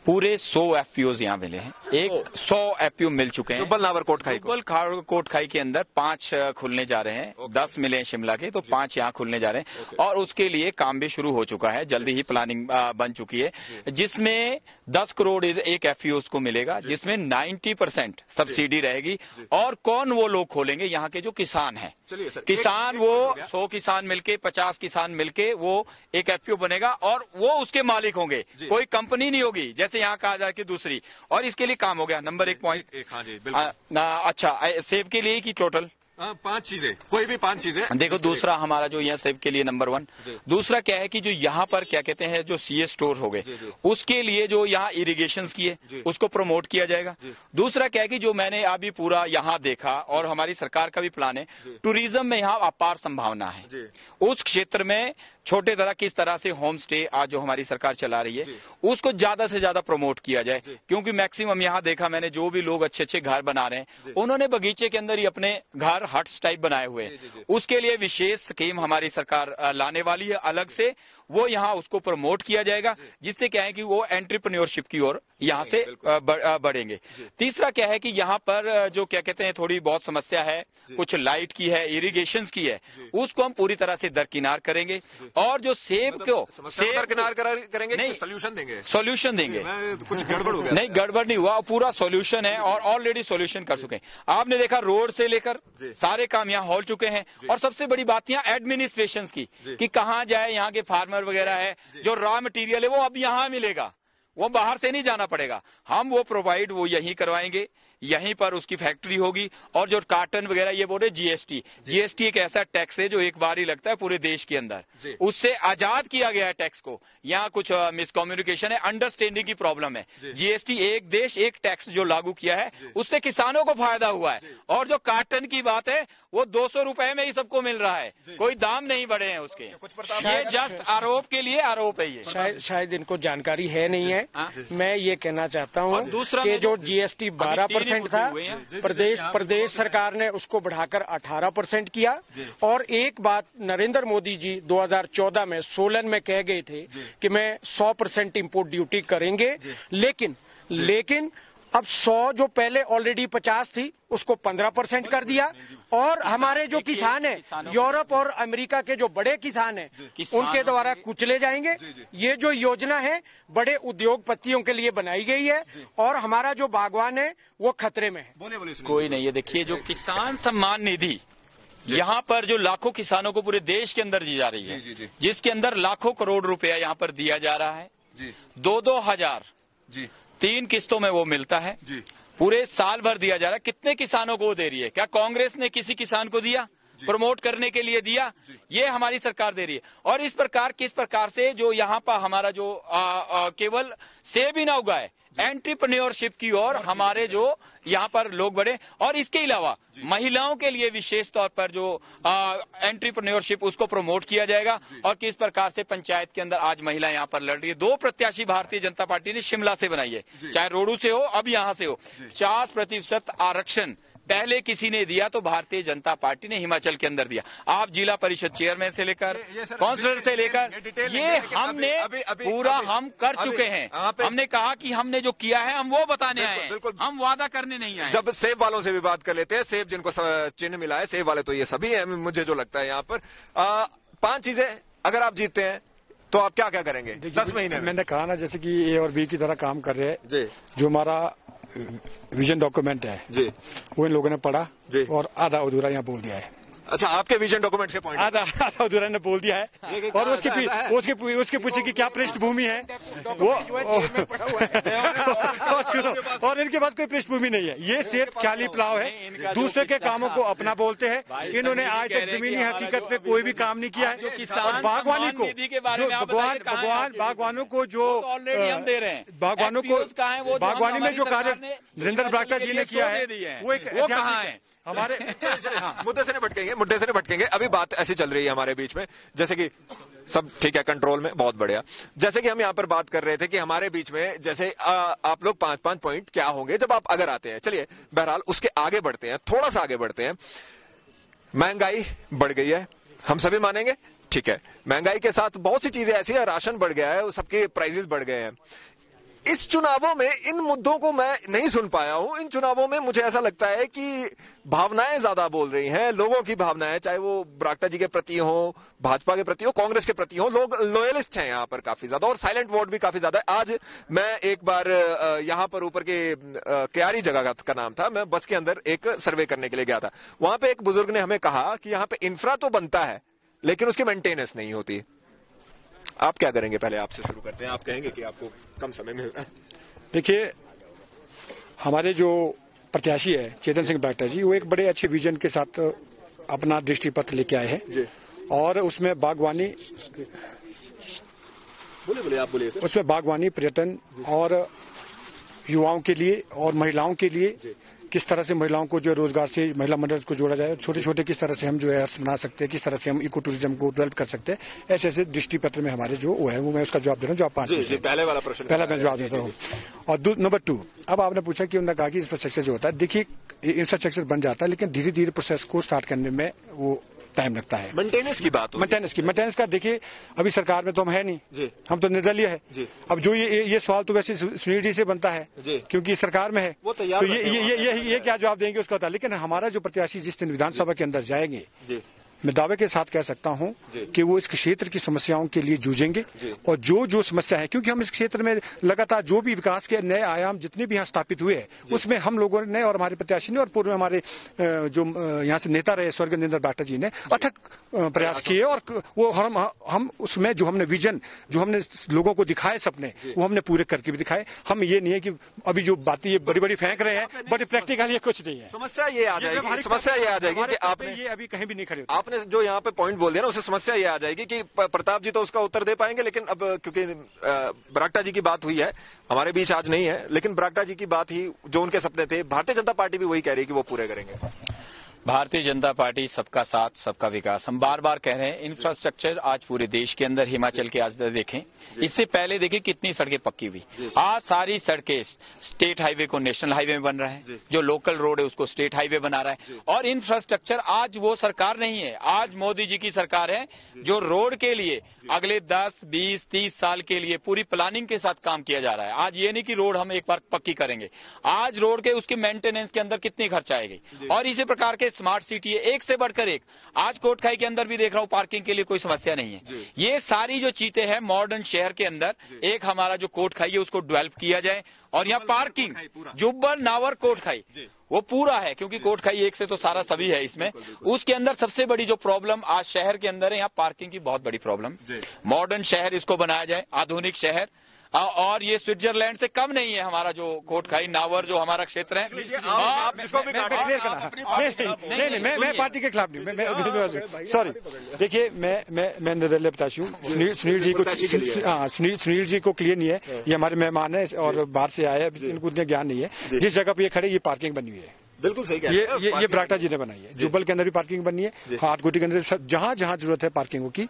पूरे 100 एफपीओ यहाँ मिले हैं। 100 एफपीओ मिल चुके हैं। जुब्बल नावर कोटखाई कोटखाई के अंदर 5 खुलने जा रहे हैं। 10 मिले हैं शिमला के, तो 5 यहाँ खुलने जा रहे हैं। और उसके लिए काम भी शुरू हो चुका है, जल्दी ही प्लानिंग बन चुकी है, जिसमें 10 करोड़ एक एफपीओ को मिलेगा, जिसमें 90% सब्सिडी रहेगी। और कौन वो लोग खोलेंगे? यहाँ के जो किसान हैं, किसान, वो 100 किसान मिलके, 50 किसान मिलके वो एक एफपीओ बनेगा और वो उसके मालिक होंगे, कोई कंपनी नहीं होगी जैसे यहाँ कहा जाए कि दूसरी। और इसके लिए काम हो गया। Number 1 point. हाँ जी, बिल्कुल। अच्छा, सेब के लिए कि टोटल 5 चीजें, कोई भी 5 चीजें देखो। दूसरा हमारा जो यहाँ सेब के लिए नंबर 1, दूसरा क्या है कि जो यहाँ पर क्या कहते हैं जो सीए स्टोर हो गए, उसके लिए जो यहाँ इरिगेशन किए उसको प्रमोट किया जाएगा। दूसरा क्या है कि जो मैंने अभी पूरा यहाँ देखा और हमारी सरकार का भी प्लान है, टूरिज्म में यहाँ अपार संभावना है। उस क्षेत्र में छोटे तरह किस तरह से होम स्टे आज जो हमारी सरकार चला रही है उसको ज्यादा से ज्यादा प्रमोट किया जाए, क्योंकि मैक्सिमम यहाँ देखा मैंने जो भी लोग अच्छे अच्छे घर बना रहे हैं उन्होंने बगीचे के अंदर ही अपने घर हट्स टाइप बनाए हुए हैं। उसके लिए विशेष स्कीम हमारी सरकार लाने वाली है अलग से, वो यहाँ उसको प्रमोट किया जाएगा, जिससे क्या है कि वो एंटरप्रेन्योरशिप की ओर यहाँ से बढ़ेंगे। तीसरा क्या है कि यहाँ पर जो क्या कहते हैं थोड़ी बहुत समस्या है, कुछ लाइट की है, इरिगेशन की है, उसको हम पूरी तरह से दरकिनार करेंगे। और जो सेब को सेब दरकिनार करेंगे, नहीं सोल्यूशन देंगे, सोल्यूशन देंगे। कुछ गड़बड़ हो गया? नहीं, गड़बड़ नहीं हुआ, पूरा सोल्यूशन है और ऑलरेडी सोल्यूशन कर चुके हैं। आपने देखा रोड से लेकर सारे काम यहाँ हो चुके हैं। और सबसे बड़ी बात यहाँ एडमिनिस्ट्रेशन की कि कहाँ जाए, यहाँ के फार्मर वगैरह है, जो रॉ मटेरियल है वो अब यहाँ मिलेगा, वो बाहर से नहीं जाना पड़ेगा, हम वो प्रोवाइड वो यहीं करवाएंगे, यहीं पर उसकी फैक्ट्री होगी। और जो कार्टन वगैरह ये बोल रहे जीएसटी एक ऐसा टैक्स है जो एक बार ही लगता है पूरे देश के अंदर, उससे आजाद किया गया है टैक्स को। यहाँ कुछ मिसकम्युनिकेशन है, अंडरस्टैंडिंग की प्रॉब्लम है। जीएसटी एक देश एक टैक्स जो लागू किया है उससे किसानों को फायदा हुआ है। और जो कार्टन की बात है वो 200 रुपए में ही सबको मिल रहा है, कोई दाम नहीं बढ़े हैं उसके। ये जस्ट आरोप के लिए आरोप है। ये शायद इनको जानकारी है नहीं है। मैं ये कहना चाहता हूँ कि जो जीएसटी 12% था, प्रदेश सरकार ने उसको बढ़ाकर 18% किया। और एक बात नरेंद्र मोदी जी 2014 में सोलन में कह गए थे कि मैं 100% इंपोर्ट ड्यूटी करेंगे, लेकिन अब 100 जो पहले ऑलरेडी 50 थी उसको 15% कर दिया। और हमारे जो किसान हैं, यूरोप और अमेरिका के जो बड़े किसान हैं, उनके द्वारा कुचले जाएंगे। ये जो योजना है बड़े उद्योगपतियों के लिए बनाई गई है और हमारा जो बागवान है वो खतरे में है। कोई नहीं है। देखिए जो किसान सम्मान निधि यहाँ पर जो लाखों किसानों को पूरे देश के अंदर दी जा रही है, जिसके अंदर लाखों करोड़ रुपया यहाँ पर दिया जा रहा है, 2-2 हजार 3 किस्तों में वो मिलता है, पूरे साल भर दिया जा रहा है। कितने किसानों को दे रही है? क्या कांग्रेस ने किसी किसान को दिया? प्रमोट करने के लिए दिया? ये हमारी सरकार दे रही है। और इस प्रकार किस प्रकार से जो यहाँ पर हमारा जो केवल सेब ही ना उगाए, एंटरप्रेन्योरशिप की ओर हमारे जो यहाँ पर लोग बढ़े। और इसके अलावा महिलाओं के लिए विशेष तौर पर जो एंटरप्रेन्योरशिप उसको प्रमोट किया जाएगा। और किस प्रकार से पंचायत के अंदर आज महिला यहाँ पर लड़ रही है। 2 प्रत्याशी भारतीय जनता पार्टी ने शिमला से बनाई है, चाहे रोडू से हो अब यहाँ से हो। 50% आरक्षण पहले किसी ने दिया तो भारतीय जनता पार्टी ने हिमाचल के अंदर दिया। आप जिला परिषद चेयरमैन से लेकर काउंसलर से लेकर ये हमने पूरा हम कर चुके हैं। हमने कहा कि हमने जो किया है हम वो बताने आए हैं, हम वादा करने नहीं आए। जब सेब वालों से भी बात कर लेते हैं, सेब जिनको चिन्ह मिला है, सेब वाले तो ये सभी हैं मुझे जो लगता है। यहाँ पर 5 चीजें अगर आप जीतते हैं तो आप क्या क्या करेंगे 10 महीने में? मैंने कहा ना, जैसे कि ए और बी की तरह काम कर रहे हैं। जो हमारा विजन डॉक्यूमेंट है जी, वो इन लोगों ने पढ़ा और आधा अधूरा यहाँ बोल दिया है। अच्छा, आपके विजन डॉक्यूमेंट के पॉइंट आधा अधूरा ने बोल दिया है। और उसके पीछे की क्या पृष्ठभूमि है वो और इनके पास कोई पृष्ठभूमि नहीं है। ये सिर्फ ख्याली प्लाव है, दूसरे के कामों को अपना बोलते हैं। इन्होंने आज तक जमीनी हकीकत पे कोई भी काम नहीं किया है। और बागवानी को बागवानों को जो बागवानी में जो कार्य नरेंद्र बरागटा जी ने किया है वो एक कहाँ है हमारे मुद्दे से नहीं भटकेंगे। अभी बात ऐसी चल रही है हमारे बीच में जैसे कि सब ठीक है, कंट्रोल में, बहुत बढ़िया। जैसे कि हम यहाँ पर बात कर रहे थे कि हमारे बीच में जैसे आप लोग 5-5 पॉइंट क्या होंगे जब आप अगर आते हैं। चलिए बहरहाल उसके आगे बढ़ते हैं, थोड़ा सा आगे बढ़ते हैं। महंगाई बढ़ गई है, हम सभी मानेंगे, ठीक है। महंगाई के साथ बहुत सी चीजें ऐसी है, राशन बढ़ गया है, सबके प्राइजेस बढ़ गए हैं। इस चुनावों में इन मुद्दों को मैं नहीं सुन पाया हूं। इन चुनावों में मुझे ऐसा लगता है कि भावनाएं ज्यादा बोल रही हैं, लोगों की भावनाएं, चाहे वो बरागटा जी के प्रति हो, भाजपा के प्रति हो, कांग्रेस के प्रति हो। लोग लॉयलिस्ट हैं यहाँ पर काफी ज्यादा और साइलेंट वोट भी काफी ज्यादा है। आज मैं एक बार यहाँ पर ऊपर के क्यारी जगह का नाम था, मैं बस के अंदर एक सर्वे करने के लिए गया था। वहां पे एक बुजुर्ग ने हमें कहा कि यहाँ पे इंफ्रा तो बनता है लेकिन उसकी मेंटेनेंस नहीं होती। आप क्या करेंगे? पहले आपसे शुरू करते हैं। आप कहेंगे कि आपको कम समय में। देखिए, हमारे जो प्रत्याशी है चेतन सिंह बरागटा जी, वो एक बड़े अच्छे विजन के साथ अपना दृष्टि पत्र लेके आए हैं और उसमें बागवानी, उसमें बागवानी, पर्यटन और युवाओं के लिए और महिलाओं के लिए किस तरह से महिलाओं को जो रोजगार से महिला मंडल को जोड़ा जाए, छोटे छोटे किस तरह से हम जो है अर्थ बना सकते हैं, किस तरह से हम इको टूरिज्म को डेवलप कर सकते हैं, ऐसे ऐसे दृष्टि पत्र में हमारे जो वो है वो मैं उसका जवाब दे रहा हूँ। जो आप पहले वाला प्रश्न, पहला मैं जवाब देता हूँ। और नंबर 2, अब आपने पूछा कि उन्होंने कहा कि इंफ्रास्ट्रक्चर जो होता है, देखिए इंफ्रास्ट्रक्चर बन जाता है लेकिन धीरे धीरे प्रोसेस को स्टार्ट करने में वो टाइम लगता है। मेंटेनेंस की बात, मेंटेनेंस का देखिए अभी सरकार में तो हम है नहीं, हम तो निर्दलीय है। अब जो ये सवाल तो वैसे सुनील जी से बनता है क्योंकि सरकार में है, तो ये क्या जवाब देंगे उसका होता है। लेकिन हमारा जो प्रत्याशी जिस दिन विधानसभा के अंदर जाएंगे, मैं दावे के साथ कह सकता हूं कि वो इस क्षेत्र की समस्याओं के लिए जूझेंगे और जो समस्या है, क्योंकि हम इस क्षेत्र में लगातार जो भी विकास के नए आयाम जितने भी यहाँ स्थापित हुए हैं उसमें हम लोगों ने और हमारे प्रत्याशी ने और पूर्व में हमारे जो यहाँ से नेता रहे स्वर्गीय नरेंद्र बरागटा जी ने अथक प्रयास किए और वो हम उसमें जो हमने विजन, जो हमने लोगों को दिखाए सपने, वो हमने पूरे करके भी दिखाए। हम ये नहीं है कि अभी जो बातें ये बड़ी बड़ी फेंक रहे हैं, बट प्रैक्टिकल ये कुछ नहीं है। समस्या ये आ जाएगी कि आपने ये अभी कहीं भी नहीं खड़े, आपने जो यहाँ पे पॉइंट बोल दिया ना, उससे समस्या ये आ जाएगी कि प्रताप जी तो उसका उत्तर दे पाएंगे, लेकिन अब क्योंकि बरागटा जी की बात हुई है, हमारे बीच आज नहीं है, लेकिन बरागटा जी की बात ही जो उनके सपने थे, भारतीय जनता पार्टी भी वही कह रही है कि वो पूरे करेंगे। भारतीय जनता पार्टी सबका साथ सबका विकास, हम बार बार कह रहे हैं। इंफ्रास्ट्रक्चर आज पूरे देश के अंदर, हिमाचल के आज देखें, इससे पहले देखें कितनी सड़कें पक्की हुई, आज सारी सड़कें स्टेट हाईवे को नेशनल हाईवे में बन रहा है, जो लोकल रोड है उसको स्टेट हाईवे बना रहा है। और इंफ्रास्ट्रक्चर आज वो सरकार नहीं है, आज मोदी जी की सरकार है जो रोड के लिए अगले 10, 20, 30 साल के लिए पूरी प्लानिंग के साथ काम किया जा रहा है। आज ये नहीं कि रोड हम एक बार पक्की करेंगे, आज रोड के उसके मेंटेनेंस के अंदर कितनी खर्च आएगी। और इसी प्रकार के स्मार्ट सिटी है, एक से बढ़कर एक। आज कोटखाई के अंदर भी देख रहा हूं पार्किंग के लिए कोई समस्या नहीं है। ये सारी जो चीजें हैं मॉडर्न शहर के अंदर, एक हमारा जो कोटखाई है उसको डेवलप किया जाए और यहाँ पार्किंग जुब्बल नावर कोटखाई वो पूरा है, क्योंकि कोटखाई एक से तो सारा सभी है इसमें। उसके अंदर सबसे बड़ी जो प्रॉब्लम आज शहर के अंदर है, यहाँ पार्किंग की बहुत बड़ी प्रॉब्लम। मॉडर्न शहर इसको बनाया जाए, आधुनिक शहर, और ये स्विट्जरलैंड से कम नहीं है हमारा जो कोटखाई नावर जो हमारा क्षेत्र है। मैं पार्टी के खिलाफ नहीं, सॉरी। देखिए मैं निर्दलीय प्रत्याशी हूँ। सुनील जी को क्लियर नहीं है, ये हमारे मेहमान है और बाहर से आए हैं, इनको उतना ज्ञान नहीं है। जिस जगह पे ये खड़े ये पार्किंग बनी हुई है, बिल्कुल सही ये बरागटा जी ने बनाई है। जुब्बल के अंदर भी पार्किंग बनी है, हाटकोटी के अंदर जहाँ जहाँ जरूरत है पार्किंगों की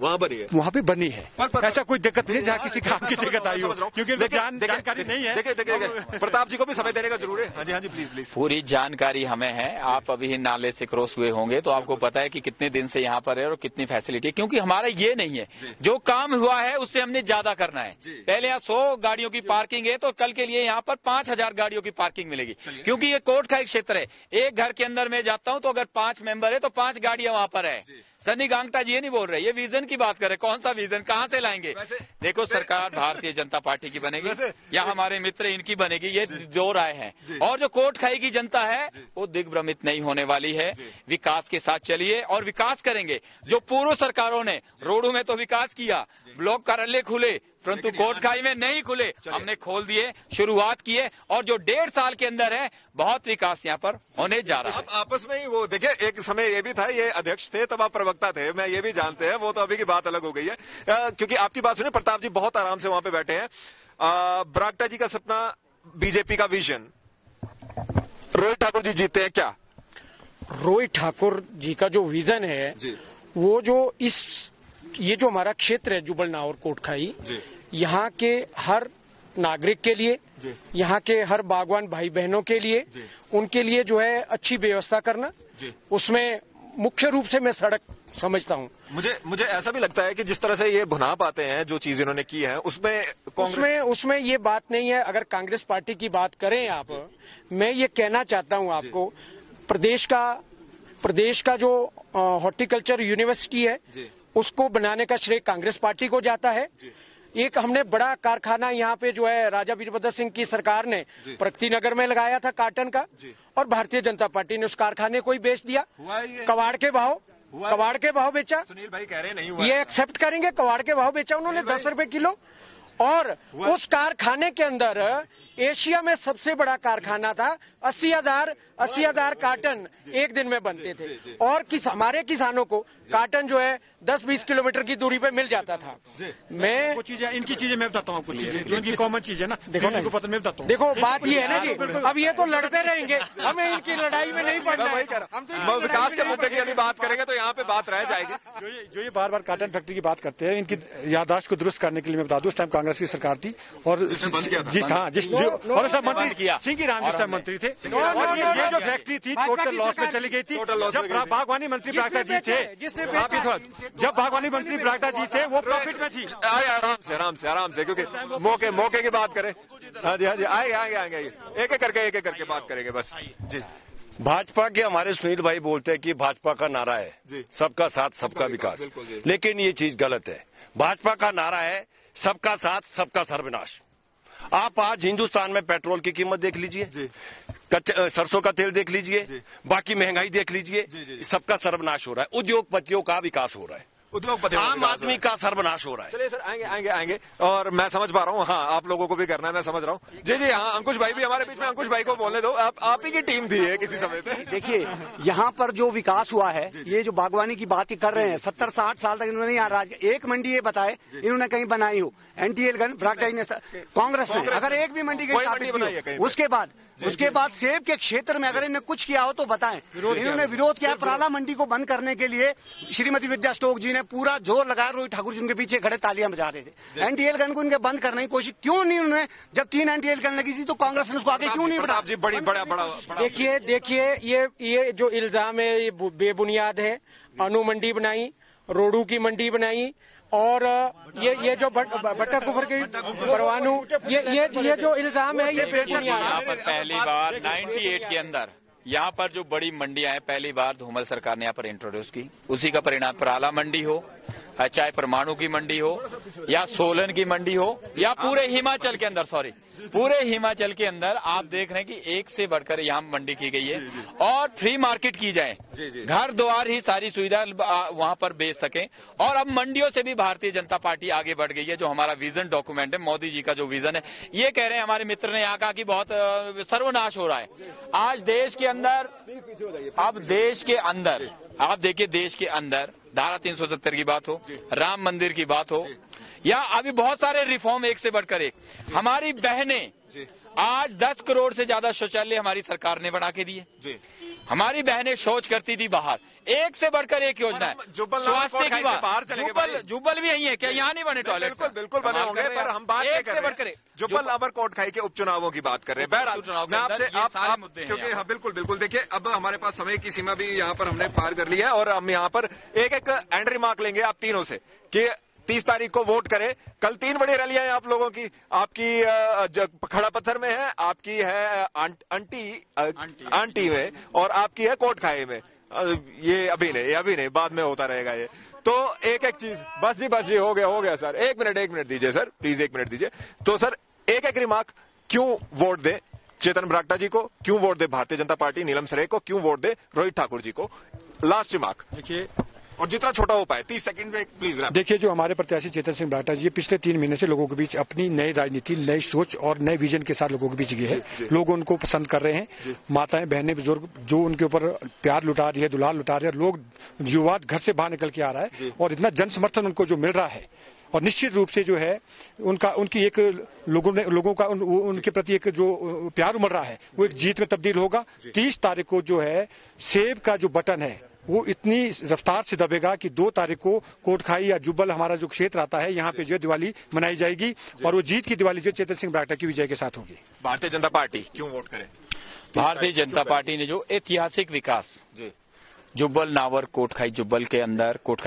वहाँ बनी है, वहाँ पे बनी है। ऐसा कोई दिक्कत नहीं जहाँ किसी काम की दिक्कत आई हो, क्योंकि जानकारी नहीं है। देखिए प्रताप जी को भी समय देने का जरूर है। हाँ जी प्लीज। पूरी जानकारी हमें है। आप अभी नाले से क्रॉस हुए होंगे तो आपको पता है कि कितने दिन से यहाँ पर है और कितनी फैसिलिटी, क्योंकि हमारा ये नहीं है जो काम हुआ है उससे हमने ज्यादा करना है। पहले यहाँ 100 गाड़ियों की पार्किंग है तो कल के लिए यहाँ पर 5000 गाड़ियों की पार्किंग मिलेगी, क्योंकि ये कोटखाई क्षेत्र है। एक घर के अंदर मैं जाता हूँ तो अगर 5 मेंबर है तो 5 गाड़ियां वहाँ पर है। सनी गांगटा जी ये नहीं बोल रहे, ये विजन की बात कर रहे। कौन सा विजन, कहाँ से लाएंगे? देखो सरकार भारतीय जनता पार्टी की बनेगी या हमारे मित्र इनकी बनेगी, ये 2 राय हैं। और जो कोटखाई की जनता है वो दिग्भ्रमित नहीं होने वाली है। विकास के साथ चलिए और विकास करेंगे। जो पूर्व सरकारों ने रोडों में तो विकास किया, ब्लॉक कार्यालय खुले, परंतु कोटखाई में नहीं खुले, हमने खोल दिए, शुरुआत किए और जो 1.5 साल के अंदर है बहुत विकास यहाँ पर होने जा रहा है। आपस में ही वो देखिए, एक समय ये भी था, ये अध्यक्ष थे तब आप प्रवक्ता थे, मैं ये भी जानते हैं, वो तो अभी की बात अलग हो गई है। क्योंकि आपकी बात सुने, प्रताप जी बहुत आराम से वहां पे बैठे हैं। बरागटा जी का सपना, बीजेपी का विजन, रोहित ठाकुर जी जीतते हैं क्या? रोहित ठाकुर जी का जो विजन है वो जो ये जो हमारा क्षेत्र है जुब्बल नावर कोटखाई, यहाँ के हर नागरिक के लिए, यहाँ के हर बागवान भाई बहनों के लिए, उनके लिए जो है अच्छी व्यवस्था करना, उसमें मुख्य रूप से मैं सड़क समझता हूँ। मुझे ऐसा भी लगता है कि जिस तरह से ये भुना पाते हैं जो चीज इन्होंने की है, उसमें ये बात नहीं है। अगर कांग्रेस पार्टी की बात करें आप, मैं ये कहना चाहता हूँ आपको, प्रदेश का जो हॉर्टिकल्चर यूनिवर्सिटी है उसको बनाने का श्रेय कांग्रेस पार्टी को जाता है। एक हमने बड़ा कारखाना यहाँ पे जो है राजा वीरभद्र सिंह की सरकार ने प्रगति नगर में लगाया था काटन का, और भारतीय जनता पार्टी ने उस कारखाने को ही बेच दिया कबाड़ के भाव बेचा। सुनील भाई कह रहे नहीं हुआ, ये एक्सेप्ट करेंगे, कबाड़ के भाव बेचा उन्होंने 10 रुपए किलो। और उस कारखाने के अंदर एशिया में सबसे बड़ा कारखाना था। 80,000 कार्टन एक दिन में बनते थे और हमारे किसानों को कार्टन जो है 10-20 किलोमीटर की दूरी पे मिल जाता था। मैं कुछ चीजें, इनकी चीजें मैं बताता हूँ, कुछ चीजें जो इनकी कॉमन चीज है ना, देखो इनको पता, मैं बताता हूँ। देखो बात ये है ना जी, अब ये तो लड़ते रहेंगे, हमें इनकी लड़ाई में नहीं पड़ना है। हम तो विकास के मुद्दे की यदि बात करेंगे तो यहाँ पे बात रह जाएगी। जो ये बार बार कार्टन फैक्ट्री की बात करते हैं, इनकी याददाश्त को दुरुस्त करने के लिए मैं बता दूं, उस टाइम कांग्रेस की सरकार थी और मंत्री सिंह राम जिस टाइम मंत्री थे, और ये जो फैक्ट्री थी टोटल लॉस में चली गई थी। जब बागवानी मंत्री बरागटा जी थे, जब बागवानी मंत्री बरागटा जी थे, वो प्रॉफिट में थी। आराम से क्योंकि मौके की बात करें। हाँ जी आएंगे एक एक करके बात करेंगे बस जी। भाजपा के हमारे सुनील भाई बोलते हैं कि भाजपा का नारा है सबका साथ सबका विकास, लेकिन ये चीज गलत है। भाजपा का नारा है सबका साथ सबका सर्वनाश। आप आज हिंदुस्तान में पेट्रोल की कीमत देख लीजिए, सरसों का तेल देख लीजिए, बाकी महंगाई देख लीजिए, सबका सर्वनाश हो रहा है। उद्योगपतियों का विकास हो रहा है, आम आदमी का सर्वनाश हो रहा है। चलिए सर आएंगे और मैं समझ पा रहा हूँ। हाँ, आप लोगों को भी करना है, मैं समझ रहा हूँ। जी हाँ, अंकुश भाई भी हमारे बीच में। अंकुश भाई को बोलने दो, आप ही की टीम थी किसी समय पे। देखिए यहाँ पर जो विकास हुआ है, ये जो बागवानी की बात कर रहे हैं, 70-60 साल तक इन्होंने यहाँ राज, एक मंडी ये बताए इन्होंने कहीं बनाई हो। एनटीएल गन बरागटा ने, कांग्रेस ने अगर एक भी मंडी कहीं, उसके बाद सेब के क्षेत्र में अगर इन्हें कुछ किया हो तो बताएं। इन्होंने विरोध किया पराला मंडी को बंद करने के लिए। श्रीमती विद्या स्टोक जी ने पूरा जोर लगाया, रोहित ठाकुर जी उनके पीछे खड़े तालियां बजा रहे थे। एनटीएल गन को इनके बंद करने की कोशिश क्यों नहीं उन्होंने? जब 3 एनटीएल गन लगी थी तो कांग्रेस ने उसको आगे क्यों नहीं बढ़ाया? देखिए ये जो इल्जाम है ये बेबुनियाद है। अनु मंडी बनाई, रोडू की मंडी बनाई, और ये जो बट्टा कुफर की परवानू, ये जो इल्जाम है ये बेबुनियाद। यहाँ पर पहली बार 98 के अंदर यहाँ पर जो बड़ी मंडियां हैं, पहली बार धूमल सरकार ने यहाँ पर इंट्रोड्यूस की। उसी का परिणाम पराला मंडी हो, चाहे परमाणु की मंडी हो, या सोलन की मंडी हो, या पूरे हिमाचल के अंदर, पूरे हिमाचल के अंदर आप देख रहे हैं कि एक से बढ़कर यहाँ मंडी की गई है। और फ्री मार्केट की जाए, घर द्वार ही सारी सुविधा वहाँ पर बेच सकें। और अब मंडियों से भी भारतीय जनता पार्टी आगे बढ़ गई है। जो हमारा विजन डॉक्यूमेंट है, मोदी जी का जो विजन है, ये कह रहे हैं हमारे मित्र ने यहाँ कहा कि बहुत सर्वनाश हो रहा है आज देश के अंदर। अब देश के अंदर आप देखिए, देश के अंदर धारा 370 की बात हो, राम मंदिर की बात हो, या अभी बहुत सारे रिफॉर्म एक से बढ़कर एक। हमारी बहनें आज 10 करोड़ से ज्यादा शौचालय हमारी सरकार ने बना के दिए। हमारी बहनें शौच करती थी बाहर, एक से बढ़कर एक योजना है। स्वास्थ्य की बात, जुब्बल भी यही है क्या? यहाँ नहीं बने टॉयलेट? बिल्कुल बने होंगे, पर हम बात एक से बढ़कर जुब्बल अबर कोटखाई के उपचुनावों की बात कर रहे हैं। बहरहाल मैं आपसे क्योंकि हाँ बिल्कुल देखिए, अब हमारे पास समय की सीमा भी यहाँ पर हमने पार कर ली है और हम यहाँ पर एक एंड रिमार्क लेंगे आप तीनों से कि 30 तारीख को वोट करें। कल 3 बड़ी रैलियां हैं आप लोगों की। आपकी खड़ा पत्थर में है, आपकी है आंटी में, और आपकी है कोटखाई में। ये अभी नहीं, बाद में होता रहेगा ये। तो एक चीज बस जी हो गया सर। एक मिनट दीजिए सर, प्लीज 1 मिनट दीजिए। तो सर एक रिमार्क, क्यों वोट दे चेतन बरागटा जी को, क्यों वोट दे भारतीय जनता पार्टी नीलम सरेय को, क्यों वोट दे रोहित ठाकुर जी को? लास्ट रिमार्क देखिए, और जितना छोटा हो पाए 30 सेकंड में प्लीज। देखिए, जो हमारे प्रत्याशी चेतन सिंह बरागटा जी पिछले 3 महीने से लोगों के बीच अपनी नई राजनीति, नई सोच और नए विजन के साथ लोगों के बीच गए हैं। लोग उनको पसंद कर रहे हैं। माताएं, बहनें, बुजुर्ग जो उनके ऊपर प्यार लुटा रही है, दुलार लुटा रही है। लोग युवा घर से बाहर निकल के आ रहा है और इतना जन समर्थन उनको जो मिल रहा है, और निश्चित रूप से जो है उनकी एक लोगों का उनके प्रति एक जो प्यार उमड़ रहा है वो एक जीत में तब्दील होगा। 30 तारीख को जो है सेब का जो बटन है वो इतनी रफ्तार से दबेगा कि 2 तारीख को कोटखाई या जुब्बल हमारा जो क्षेत्र आता है, यहाँ पे जो दिवाली मनाई जाएगी और वो जीत की दिवाली जो चेतन सिंह बरागटा की विजय के साथ होगी। भारतीय जनता पार्टी क्यों वोट करे? भारतीय जनता पार्टी ने जो ऐतिहासिक विकास जुब्बल नावर कोटखाई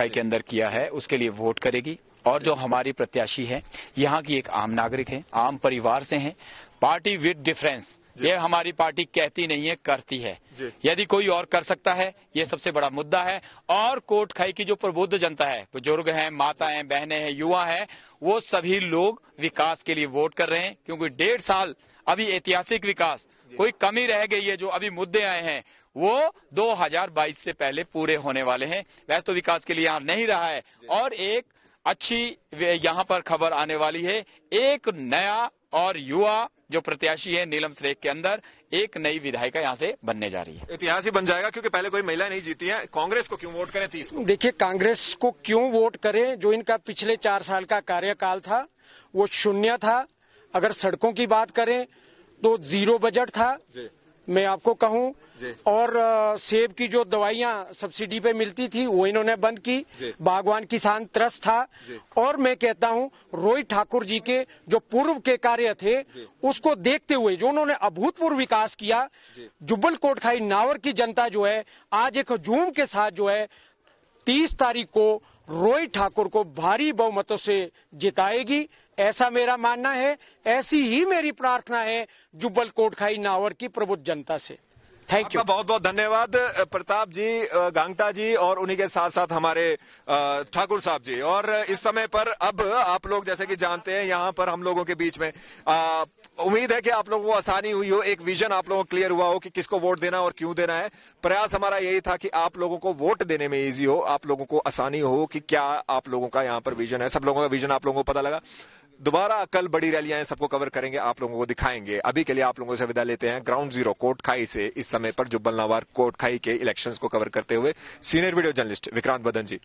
के अंदर किया है, उसके लिए वोट करेगी। और जो हमारी प्रत्याशी है, यहाँ की एक आम नागरिक है, आम परिवार से है। पार्टी विद डिफरेंस, ये हमारी पार्टी कहती नहीं है, करती है। यदि कोई और कर सकता है, ये सबसे बड़ा मुद्दा है। और कोटखाई की जो प्रबुद्ध जनता है, बुजुर्ग हैं, माताएं, बहनें हैं, युवा हैं, वो सभी लोग विकास के लिए वोट कर रहे हैं। क्योंकि 1.5 साल अभी ऐतिहासिक विकास, कोई कमी रह गई है। जो अभी मुद्दे आए हैं वो 2022 से पहले पूरे होने वाले हैं। वैसे तो विकास के लिए यहाँ नहीं रहा है। और एक अच्छी यहाँ पर खबर आने वाली है। एक नया और युवा जो प्रत्याशी है नीलम सरेख के अंदर, एक नई विधायिका यहाँ से बनने जा रही है। इतिहास ही बन जाएगा, क्योंकि पहले कोई महिला नहीं जीती है। कांग्रेस को क्यों वोट करें 30 को? देखिए, कांग्रेस को क्यों वोट करें? जो इनका पिछले 4 साल का कार्यकाल था वो शून्य था। अगर सड़कों की बात करें तो 0 बजट था, मैं आपको कहूं। और सेब की जो दवाइयां सब्सिडी पे मिलती थी वो इन्होंने बंद की। बागवान किसान त्रस्त था। और मैं कहता हूं, रोहित ठाकुर जी के जो पूर्व के कार्य थे उसको देखते हुए जो उन्होंने अभूतपूर्व विकास किया, जुब्बल कोटखाई नावर की जनता जो है आज एक हजूम के साथ जो है 30 तारीख को रोहित ठाकुर को भारी बहुमतों से जिताएगी, ऐसा मेरा मानना है। ऐसी ही मेरी प्रार्थना है जुब्बल कोटखाई नावर की प्रबुद्ध जनता से। Thank you. बहुत बहुत धन्यवाद प्रताप जी, गांगटा जी, और उन्हीं के साथ साथ हमारे ठाकुर साहब जी। और इस समय पर अब आप लोग जैसे कि जानते हैं, यहाँ पर हम लोगों के बीच में उम्मीद है कि आप लोगों को आसानी हुई हो, एक विजन आप लोगों को क्लियर हुआ हो कि किसको वोट देना और क्यों देना है। प्रयास हमारा यही था कि आप लोगों को वोट देने में इजी हो, आप लोगों को आसानी हो कि क्या आप लोगों का यहाँ पर विजन है। सब लोगों का विजन आप लोगों को पता लगा। दोबारा कल बड़ी रैलियां सबको कवर करेंगे, आप लोगों को दिखाएंगे। अभी के लिए आप लोगों से विदा लेते हैं ग्राउंड जीरो कोटखाई से। इस समय पर जुब्बल नावर कोटखाई के इलेक्शंस को कवर करते हुए सीनियर वीडियो जर्नलिस्ट विक्रांत बदन जी।